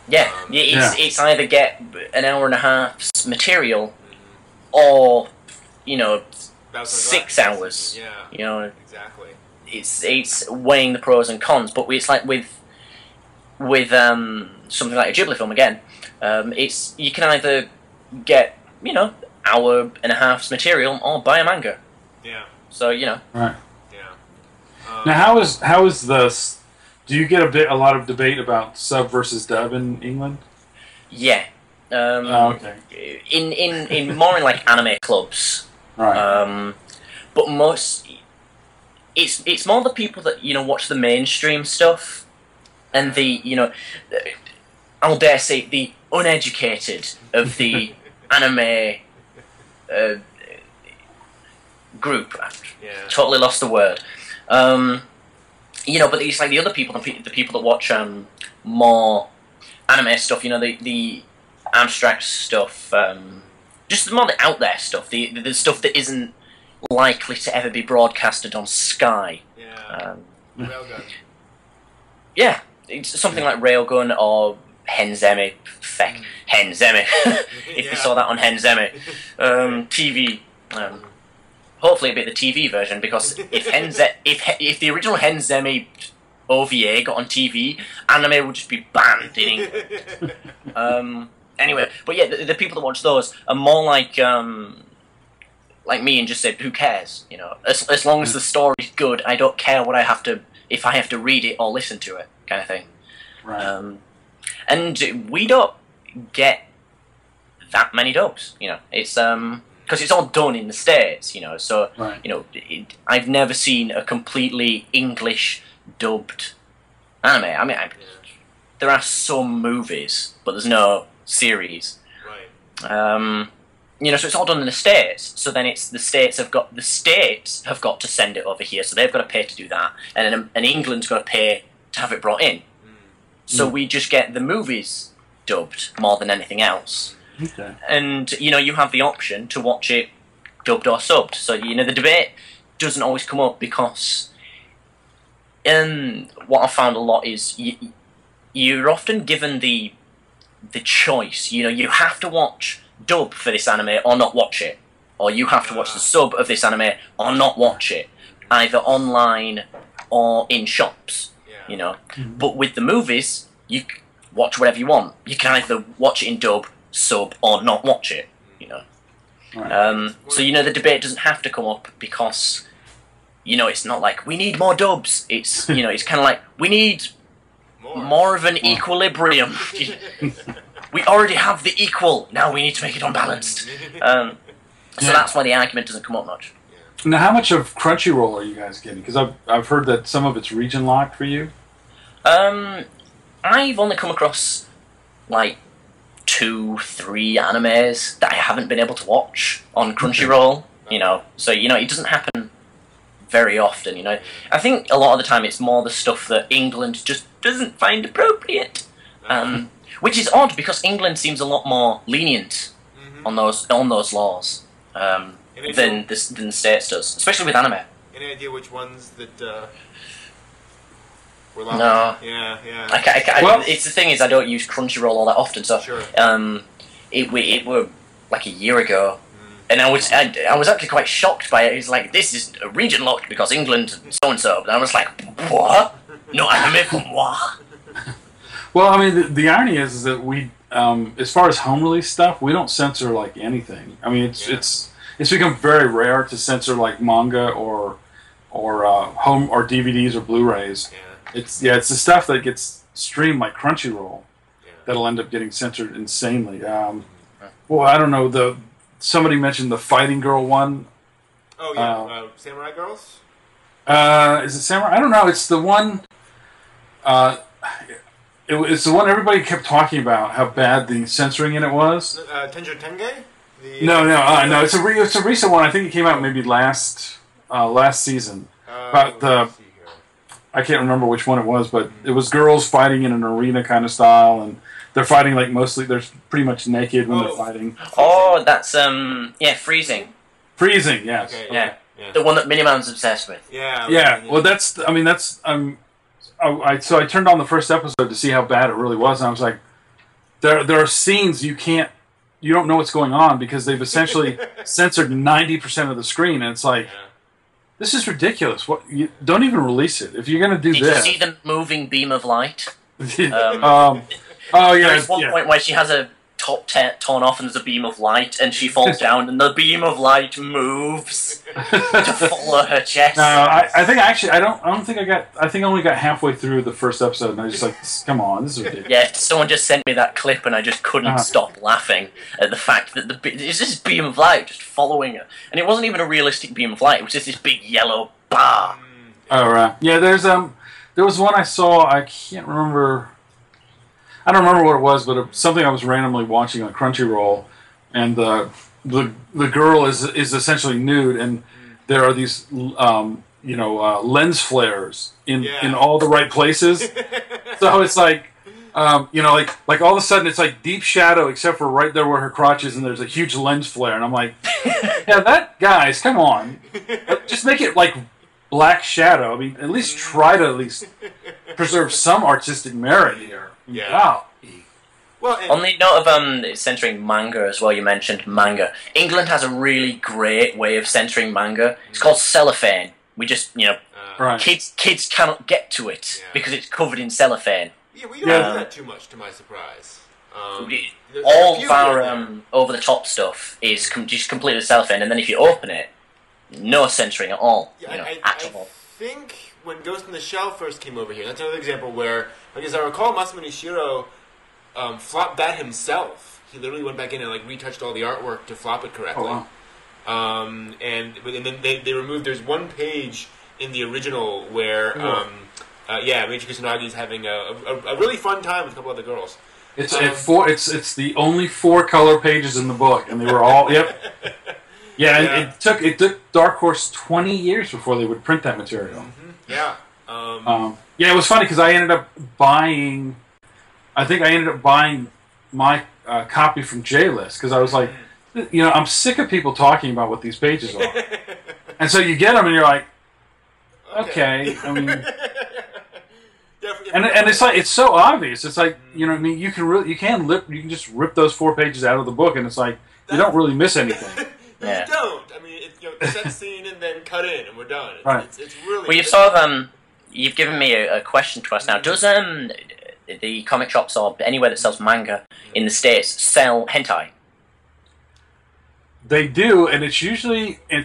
Yeah. It's either get an hour and a half's material, or 6 hours. Yeah. Exactly. It's weighing the pros and cons, but it's like with something like a Ghibli film again. You can either get hour and a half's material or buy a manga. Yeah. So Right. Yeah. Now, how is this? Do you get a lot of debate about sub versus dub in England? Yeah. Okay. In more in anime clubs. Right. But it's more the people that watch the mainstream stuff, and the I'll dare say the uneducated of the anime group. Yeah. Totally lost the word. But it's the other people, the people that watch more anime stuff. The abstract stuff, just more the out there stuff. The stuff that isn't likely to ever be broadcasted on Sky. Yeah. Railgun. Yeah, it's something like Railgun or Henzemi. Henzemi. If you saw that on Henzemi. TV. Hopefully it'll be the TV version, because if the original Henzemi OVA got on TV, anime would just be banned in England. Anyway, but yeah, the people that watch those are more like like me and just said, who cares? You know, as long as the story's good, I don't care what I have to, if I have to read it or listen to it, kind of thing. Right. And we don't get that many dubs, you know. It's because it's all done in the States, you know. So Right. you know, I've never seen a completely English dubbed anime. I mean, there are some movies, but there's no series. Right. You know, so it's all done in the States. So then it's the states have got to send it over here, so they've got to pay to do that, and England's got to pay to have it brought in. So we just get the movies dubbed more than anything else. Okay. And, you know, you have the option to watch it dubbed or subbed. So, you know, the debate doesn't always come up because what I've found a lot is you're often given the choice. You know, you have to watch dub for this anime or not watch it. Or you have to watch the sub of this anime or not watch it. Either online or in shops. You know, but with the movies, you watch whatever you want. You can either watch it in dub, sub, or not watch it. You know, Right. so you know the debate doesn't have to come up because you know it's not like we need more dubs. It's you know it's kind of like we need more of an equilibrium. We already have the equal. Now we need to make it unbalanced. So that's why the argument doesn't come up much. Now, how much of Crunchyroll are you guys getting? Because I've heard that some of it's region locked for you. I've only come across like 2-3 animes that I haven't been able to watch on Crunchyroll. You know, so you know it doesn't happen very often. You know, I think a lot of the time it's more the stuff that England just doesn't find appropriate, which is odd because England seems a lot more lenient on those laws. Than the States does, especially with anime. Any idea which ones that were locked? No. Yeah. Well, it's the thing is I don't use Crunchyroll all that often, so Sure. it were like a year ago, and I was actually quite shocked by it. It's like this is region locked because England so and so, and I was like, what? No anime from what? Well, I mean, the irony is that we, as far as home release stuff, we don't censor like anything. I mean, it's become very rare to censor like manga or home or DVDs or Blu-rays. Yeah. It's the stuff that gets streamed like Crunchyroll that'll end up getting censored insanely. Well, I don't know. Somebody mentioned the Fighting Girl one. Oh yeah, Samurai Girls. Is it Samurai? I don't know. It's the one. It's the one everybody kept talking about how bad the censoring in it was. Tenjo Tenge. No. It's a recent one. I think it came out maybe last season. But I can't remember which one it was, but it was girls fighting in an arena kind of style, and they're fighting like mostly they're pretty much naked when they're fighting. Oh, that's Freezing. Freezing, yes. Okay, Yeah. The one that Miniman's obsessed with. Yeah. Well, that's. I mean, that's. So I turned on the first episode to see how bad it really was, and I was like, there are scenes you don't know what's going on because they've essentially censored 90% of the screen, and it's like, this is ridiculous. What? You don't even release it if you're going to do this. Did you see the moving beam of light? Oh yeah. There's one point where she has a top torn off and there's a beam of light, and she falls down, and the beam of light moves to follow her chest. No, I think actually I don't think I got. I think I only got halfway through the first episode, and I was just like, come on, this is ridiculous. Yeah, someone just sent me that clip, and I just couldn't stop laughing at the fact that it's this beam of light just following her, and it wasn't even a realistic beam of light. It was just this big yellow bar. Oh right, yeah. There was one I saw. I can't remember. I don't remember what it was, but something I was randomly watching on Crunchyroll, and the girl is essentially nude, and there are these lens flares in all the right places. So it's like like all of a sudden it's like deep shadow except for right there where her crotch is, and there's a huge lens flare, and I'm like, yeah, guys, come on, just make it like black shadow. I mean, at least try to preserve some artistic merit here. Yeah. Wow. Well, On the note of censoring manga as well, you mentioned manga. England has a really great way of censoring manga. It's called cellophane. We just, Right. kids cannot get to it because it's covered in cellophane. Yeah, we don't do that too much, to my surprise. All of our over-the-top stuff is just completely self-end, and then if you open it, no censoring at all. I all. think when Ghost in the Shell first came over here, that's another example where, like, as I recall, Masamune Nishiro flopped that himself. He literally went back in and retouched all the artwork to flop it correctly. Oh, wow. And then they removed. There's one page in the original where Meiji Kusanagi is having a really fun time with a couple other girls. It's It's the only 4 color pages in the book, and they were all Yeah, it took Dark Horse 20 years before they would print that material. Mm-hmm. Yeah. It was funny because I ended up buying. I think I ended up buying my copy from J-List because I was like, I'm sick of people talking about what these pages are, and so you get them and you're like, okay. I mean, and it's like it's so obvious. It's like you can just rip those 4 pages out of the book, and it's like you don't really miss anything. You don't. I mean, it's set scene and then cut in, and we're done. It's really. Well, you've given me a question to ask now. Does the comic shops or anywhere that sells manga in the States sell hentai? They do, and it's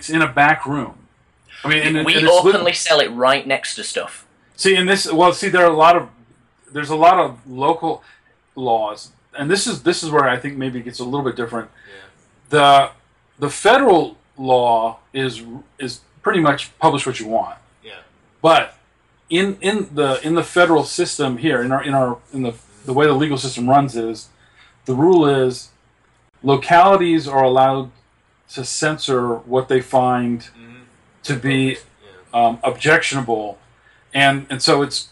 in a back room. I mean, we openly sell it right next to stuff. See, there are there's a lot of local laws, and this is where I think maybe it gets a little bit different. Yeah. The federal law is pretty much publish what you want. Yeah. But in the federal system here, in the way the legal system runs is, the rule is localities are allowed to censor what they find to be objectionable, and so it's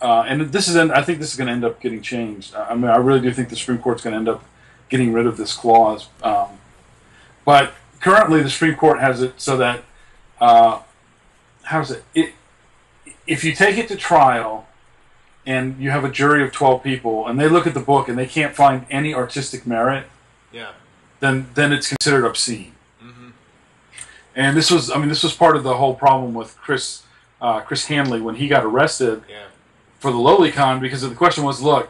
and this is I think this is going to end up getting changed. I mean, I really do think the Supreme Court's going to end up getting rid of this clause. But currently, the Supreme Court has it so that if you take it to trial and you have a jury of 12 people and they look at the book and they can't find any artistic merit, then it's considered obscene. Mm-hmm. And this was part of the whole problem with Chris Hanley when he got arrested for the Lolicon, because the question was, look,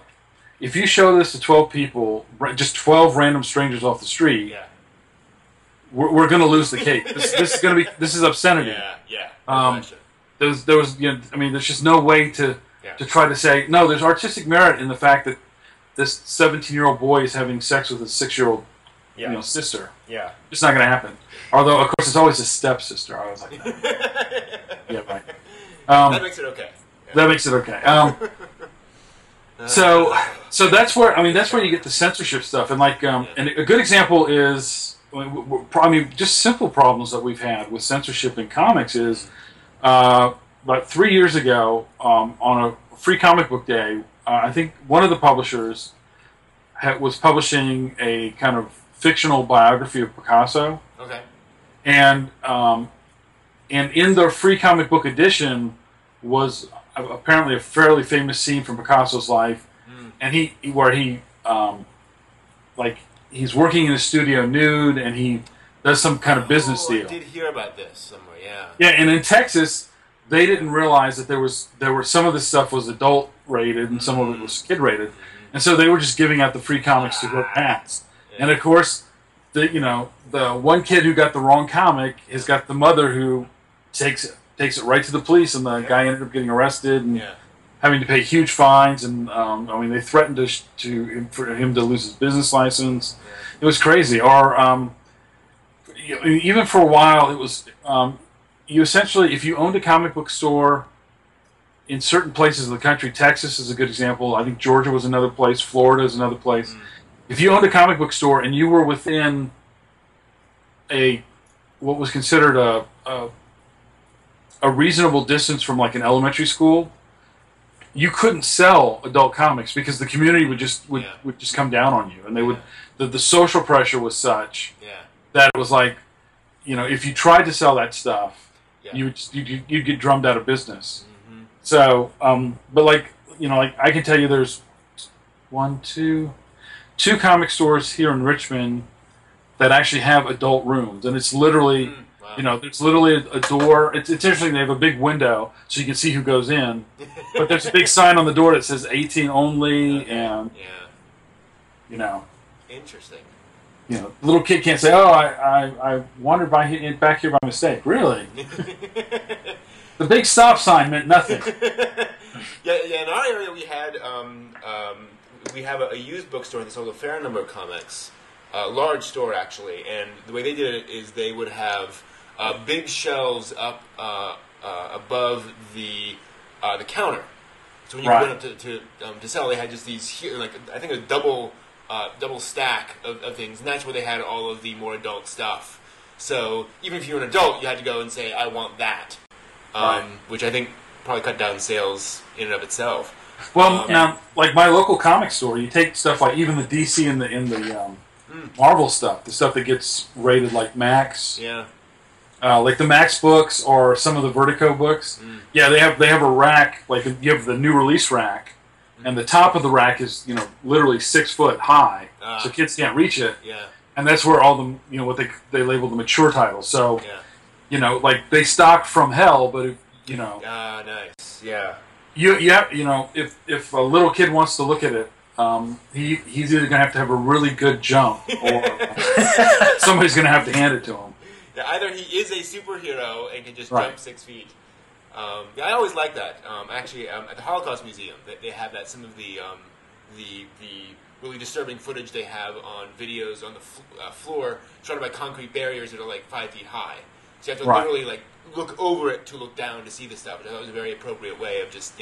if you show this to 12 people, just 12 random strangers off the street. We're going to lose the case. This is obscenity. There was there's just no way to try to say no. There's artistic merit in the fact that this 17-year-old boy is having sex with his 6-year-old sister. Yeah, it's not going to happen. Although of course it's always his stepsister. I was like, no. Yeah, right. That makes it okay. That makes it okay. So that's where you get the censorship stuff, and and a good example is. Just simple problems that we've had with censorship in comics is about 3 years ago on a free comic book day, I think one of the publishers was publishing a kind of fictional biography of Picasso. Okay. And in the free comic book edition was apparently a fairly famous scene from Picasso's life, and he's working in a studio nude, and he does some kind of business deal. I did hear about this somewhere, yeah. Yeah, and in Texas, they didn't realize that there were some of this stuff was adult rated and some of it was kid rated, and so they were just giving out the free comics to go past. Yeah. And of course, the one kid who got the wrong comic has got the mother who takes it right to the police, and the guy ended up getting arrested and having to pay huge fines, and they threatened for him to lose his business license. It was crazy. Or even for a while, it was you essentially, if you owned a comic book store in certain places of the country, Texas is a good example. I think Georgia was another place. Florida is another place. If you owned a comic book store and you were within what was considered a reasonable distance from an elementary school, you couldn't sell adult comics because the community would just come down on you, and they would. The social pressure was such that it was like, if you tried to sell that stuff, you'd get drummed out of business. Mm-hmm. So, but I can tell you, there's two comic stores here in Richmond that actually have adult rooms, and it's literally. There's literally a door. It's interesting. They have a big window so you can see who goes in, but there's a big sign on the door that says 18 only, and You know. Interesting. You know, the little kid can't say, "Oh, I wandered back here by mistake." Really? The big stop sign meant nothing. Yeah. In our area, we had we have a used bookstore that sold a fair number of comics, a large store actually. And the way they did it is they would have big shelves up above the counter. So when you went up to sell, they had just these huge, like I think a double stack of things, and that's where they had all of the more adult stuff. So even if you were an adult, you had to go and say, "I want that," which I think probably cut down sales in and of itself. Well, now, like my local comic store, you take stuff like even the DC and the Marvel stuff, the stuff that gets rated like Max. Yeah. Like the Max books or some of the Vertigo books. Yeah, they have a rack, like you have the new release rack, and the top of the rack is, you know, literally 6 foot high, so kids can't reach it. Yeah. And that's where all the, you know, what they label the mature titles. So, you know, like they stock from hell, but if, you know. Nice. Yeah. You have, you know, if a little kid wants to look at it, he's either going to have a really good jump, or somebody's going to have to hand it to him. Yeah, either he is a superhero and can just jump 6 feet. Yeah, I always like that. Actually, at the Holocaust Museum, they have that. Some of the really disturbing footage they have on videos on the floor, surrounded by concrete barriers that are like 5 feet high. So you have to literally like look over it to look down to see the stuff. Which I thought was a very appropriate way of just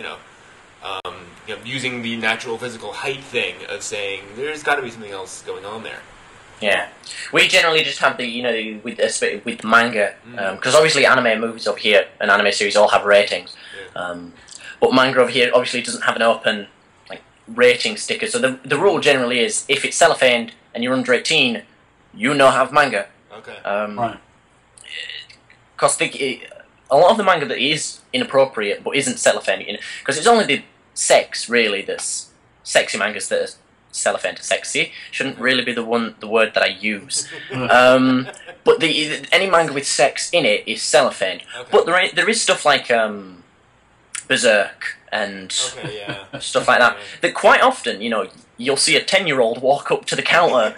using the natural physical height thing of saying there's got to be something else going on there. Yeah, we generally just have the with manga, because obviously anime movies over here and anime series all have ratings, but manga over here obviously doesn't have an open like rating sticker. So the rule generally is if it's cellophaned and you're under 18, you no have manga. Okay. Because a lot of the manga that is inappropriate but isn't cellophaned, because it's only the sex really that's sexy mangas that are cellophane sexy shouldn't really be the word that I use. But any manga with sex in it is cellophane. Okay. But there is stuff like Berserk and stuff like that. That quite often, you know, you'll see a 10-year-old walk up to the counter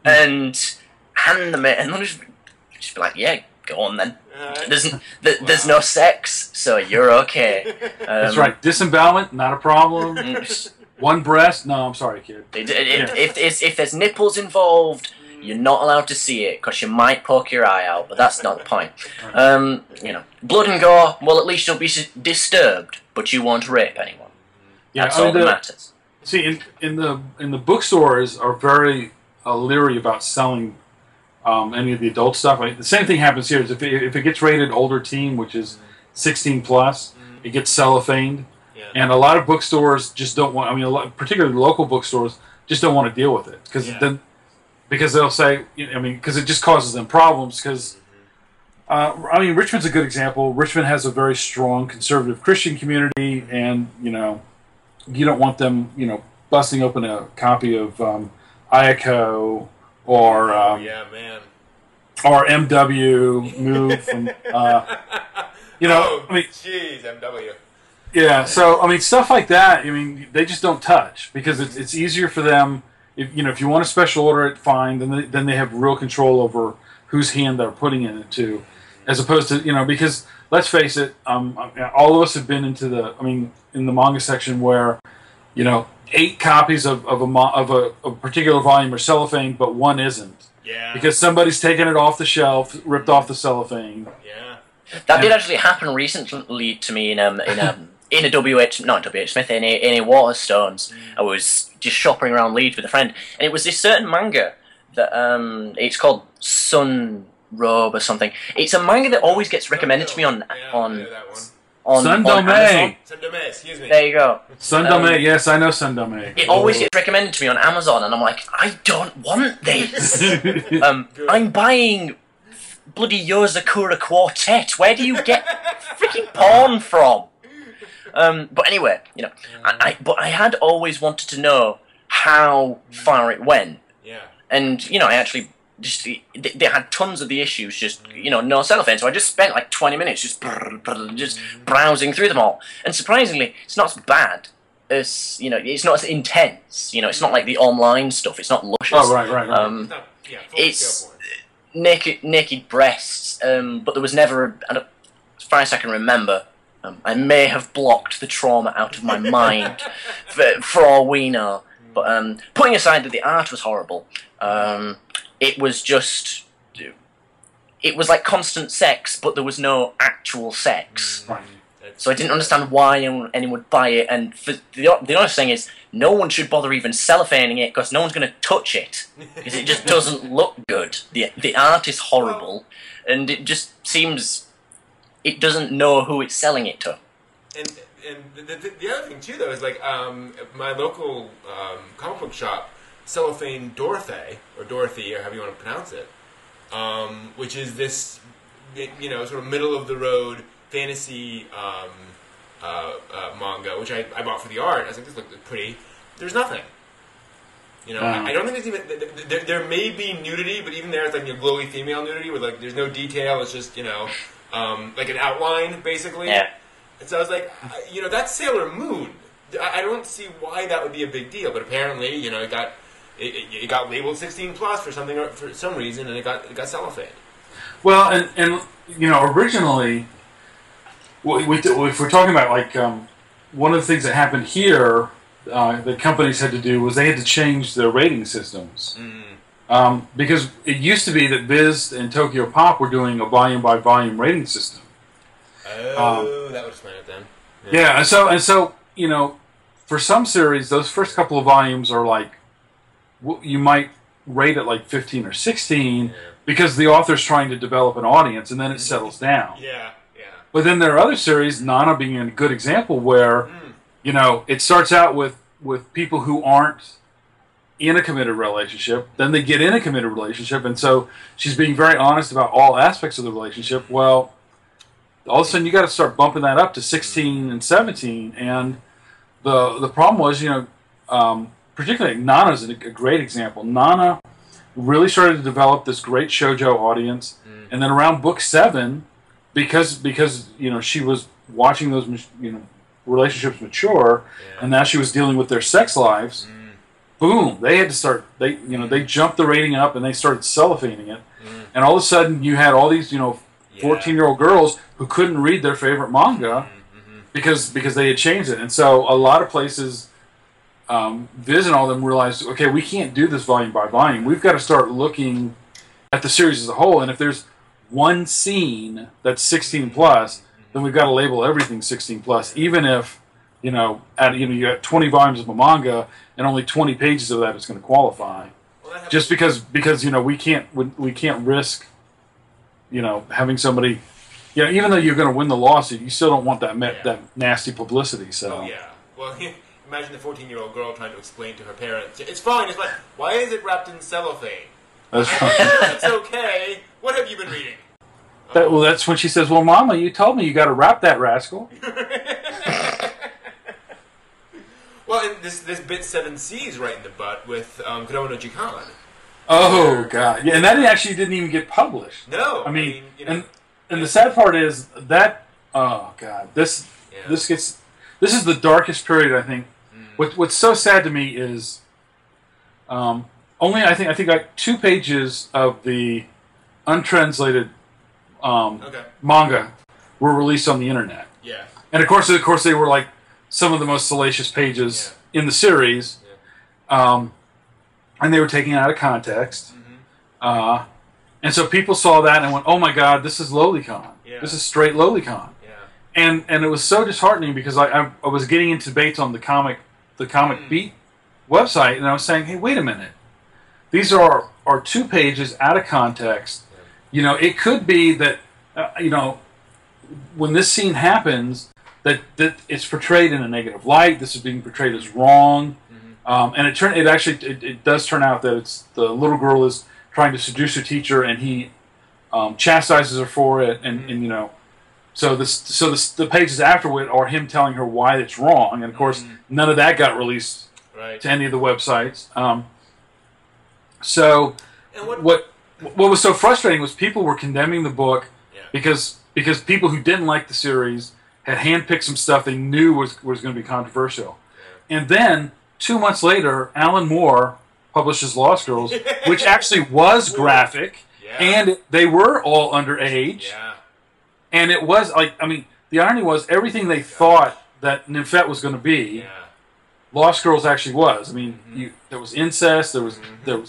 and hand them it, and they'll just be like, "Yeah, go on then." There's no sex, so you're okay. That's right. Disembowelment, not a problem. One breast? No, I'm sorry, kid. If there's nipples involved, you're not allowed to see it because you might poke your eye out, but that's not the point. You know, blood and gore. Well, at least you'll be disturbed, but you won't rape anyone. That's all that matters. See, in the bookstores are very leery about selling any of the adult stuff. Like, the same thing happens here. Is if it gets rated older teen, which is 16 plus, it gets cellophaned. And a lot of bookstores just don't want. I mean, particularly local bookstores just don't want to deal with it because they'll say, I mean, because it just causes them problems. Because I mean, Richmond's a good example. Richmond has a very strong conservative Christian community, and you know, you don't want them, you know, busting open a copy of Ayako or or MW Move from you know. I mean, jeez, MW. Yeah, so I mean, stuff like that. I mean, they just don't touch because it's easier for them. If you want to special order it, fine. Then they have real control over whose hand they're putting it into, as opposed to, you know, because let's face it, all of us have been into in the manga section where, you know, 8 copies of a particular volume are cellophane, but 1 isn't. Yeah. Because somebody's taken it off the shelf, ripped off the cellophane. Yeah. That did actually happen recently to me in a not WH Smith, in a Waterstones. I was just shopping around Leeds with a friend, and it was this certain manga that it's called Sun Robe or something. It's a manga that always gets recommended to me on Sundome. Sundome, excuse me. There you go. Sundome, yes, I know Sundome. It always gets recommended to me on Amazon, and I'm like, I don't want this. I'm buying bloody Yozakura Quartet. Where do you get freaking porn from? But anyway, you know, I had always wanted to know how far it went. Yeah. And, you know, I actually they had tons of the issues, just, you know, no cellophane, so I just spent like 20 minutes just browsing through them all. And surprisingly, it's not as bad as it's not as intense. It's not like the online stuff. It's not luscious. Oh, right. It's naked breasts, but there was never, as far as I can remember, I may have blocked the trauma out of my mind, for all we know. But putting aside that the art was horrible, it was just, it was like constant sex, but there was no actual sex. Right. So I didn't understand why anyone would buy it, and the honest thing is, no one should bother even cellophaning it, because no one's going to touch it, because it just doesn't look good. The art is horrible, and it just seems it doesn't know who it's selling it to. And the other thing too, though, is like my local comic book shop, Cellophane Dorothy, or however you want to pronounce it, which is this, sort of middle of the road fantasy manga, which I bought for the art. I was like, this looks pretty. There's nothing. I don't think there's even. There may be nudity, but even there, it's like glowy female nudity, where like there's no detail. It's just like an outline, basically. Yeah. And so I was like, that's Sailor Moon. I don't see why that would be a big deal, but apparently, it got labeled 16 plus for some reason, and it got cellophaned. Well, and originally, if we're talking about like one of the things that happened here, that companies had to do was they had to change their rating systems. Because it used to be that Viz and Tokyo Pop were doing a volume by volume rating system. Oh, that would explain it then. Yeah, and so for some series, those first couple of volumes are like, you might rate it like 15 or 16 because the author's trying to develop an audience, and then it settles down. Yeah. But then there are other series, Nana being a good example, where it starts out with people who aren't in a committed relationship, then they get in a committed relationship, and so she's being very honest about all aspects of the relationship. Well, all of a sudden you got to start bumping that up to 16 and 17, and the problem was, particularly Nana's a great example. Nana really started to develop this great shoujo audience, and then around book 7, because she was watching those relationships mature, and now she was dealing with their sex lives. Boom! They had to start. They jumped the rating up, and they started cellophaning it, and all of a sudden you had all these 14-year-old girls who couldn't read their favorite manga because they had changed it, and so a lot of places, Viz and all of them realized, okay, we can't do this volume by volume. We've got to start looking at the series as a whole, and if there's one scene that's 16 plus, then we've got to label everything 16 plus, even if you got 20 volumes of a manga and only 20 pages of that is going to qualify. Just because we can't risk having somebody, even though you're going to win the lawsuit, you still don't want that nasty publicity. So. Oh yeah. Well, imagine the 14-year-old girl trying to explain to her parents, "It's fine. It's fine. Why is it wrapped in cellophane? It's okay. What have you been reading?" That's when she says, "Well, Mama, you told me you got to wrap that rascal." Well, and this bit 7C is right in the butt with Kurono no Jikan. Oh God! Yeah, and that actually didn't even get published. No, I mean and the sad part is that this is the darkest period, I think. What's so sad to me is only I think like 2 pages of the untranslated manga were released on the internet. Yeah, and of course they were like some of the most salacious pages in the series. And they were taken out of context. And so people saw that and went, oh my God, this is Lolicon. Yeah. This is straight Lolicon. Yeah. And it was so disheartening because I was getting into debates on the Comic Beat website, and I was saying, hey, wait a minute. These are 2 pages out of context. It could be that, when this scene happens, that it's portrayed in a negative light. This is being portrayed as wrong. And it does turn out that it's the little girl is trying to seduce her teacher, and he chastises her for it, and so the pages afterward are him telling her why it's wrong, and of course none of that got released to any of the websites. So what was so frustrating was people were condemning the book because people who didn't like the series had handpicked some stuff they knew was going to be controversial. And then 2 months later, Alan Moore publishes Lost Girls, which actually was graphic, and they were all underage. Yeah. And it was like, I mean, the irony was everything they thought that Nymphette was going to be, Lost Girls actually was. I mean, there was incest, there was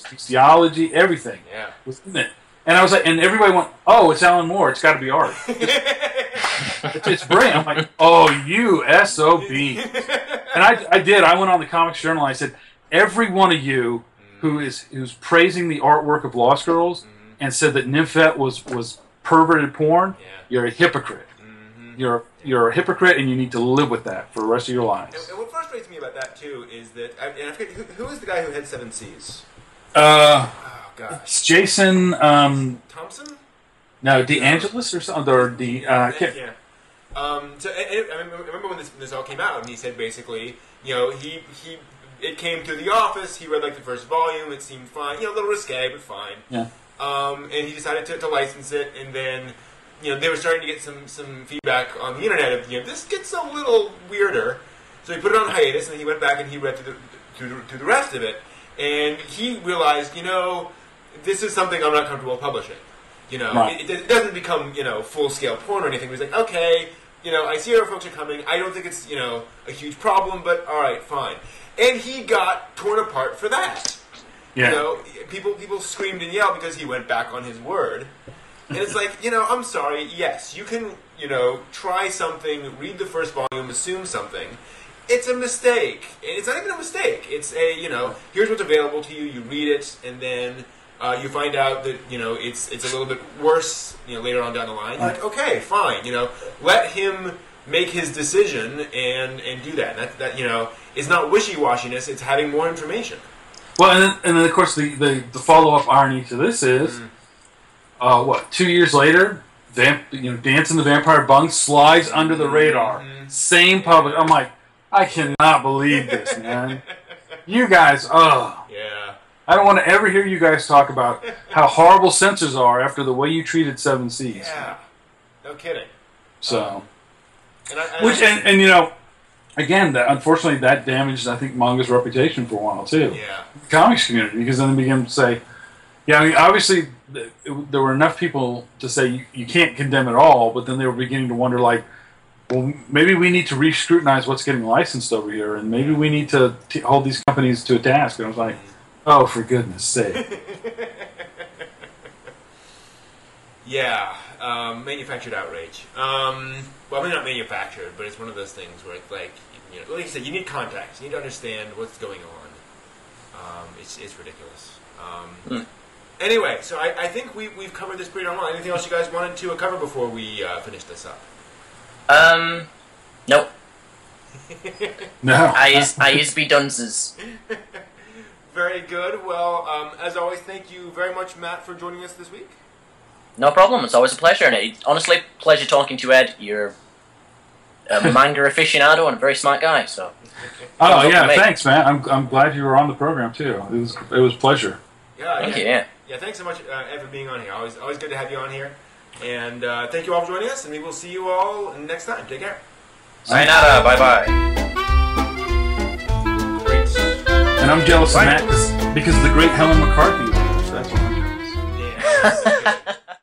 theology, everything was in it. And I was like, and everybody went, "Oh, it's Alan Moore. It's got to be art. It's brilliant." I'm like, "Oh, you SOB." And I did. I went on the Comics Journal. And I said, "Every one of you who's praising the artwork of Lost Girls and said that Nymphette was perverted porn, you're a hypocrite. You're a hypocrite, and you need to live with that for the rest of your lives." And what frustrates me about that too is that, and I forget who is the guy who had 7 Cs. God. It's Jason Thompson? No, DeAngelis or something, or yeah. So I remember when this all came out, and he said basically, it came to the office. He read like the first volume. It seemed fine, a little risque, but fine. Yeah. And he decided to license it, and then they were starting to get some feedback on the internet of this gets a little weirder. So he put it on hiatus, and then he went back and he read through the rest of it, and he realized this is something I'm not comfortable publishing. Right. It doesn't become, full-scale porn or anything. He's like, okay, I see where folks are coming. I don't think it's, a huge problem, but all right, fine. And he got torn apart for that. Yeah. People screamed and yelled because he went back on his word. And it's like, I'm sorry, yes, you can, try something, read the first volume, assume something. It's a mistake. It's not even a mistake. It's a, here's what's available to you, you read it, and then you find out that, it's a little bit worse, later on down the line. You're like, okay, fine, let him make his decision and do that. And that is not wishy-washiness, it's having more information. Well, and then of course, the follow-up irony to this is, 2 years later, Dance in the Vampire Bung slides under the radar. Same public. I'm like, I cannot believe this, man. You guys, Yeah. I don't want to ever hear you guys talk about how horrible censors are after the way you treated 7 Cs. Yeah. No kidding. So. And again, unfortunately, that damaged, I think, manga's reputation for a while, too. Yeah. The comics community, because then they began to say, obviously, there were enough people to say you can't condemn it all, but then they were beginning to wonder, like, well, maybe we need to re-scrutinize what's getting licensed over here, and maybe we need to hold these companies to a task. And I was like, oh, for goodness sake. Yeah, manufactured outrage. Well, maybe not manufactured, but it's one of those things where it's like, like you said, you need context. You need to understand what's going on. It's ridiculous. Anyway, so I think we've covered this pretty normal. Anything else you guys wanted to cover before we finish this up? Nope. No. I used to be dunces. Very good. Well, as always, thank you very much, Matt, for joining us this week. No problem. It's always a pleasure. And honestly, pleasure talking to you, Ed. You're a manga aficionado and a very smart guy. So. Oh yeah, thanks, man. I'm glad you were on the program too. It was a pleasure. Yeah. Thank you. Yeah, thanks so much, Ed, for being on here. Always good to have you on here. And thank you all for joining us, and we will see you all next time. Take care. Sayonara. Bye-bye. Great. And I'm jealous of Matt because of the great Helen McCarthy. That's why I'm jealous. Yeah.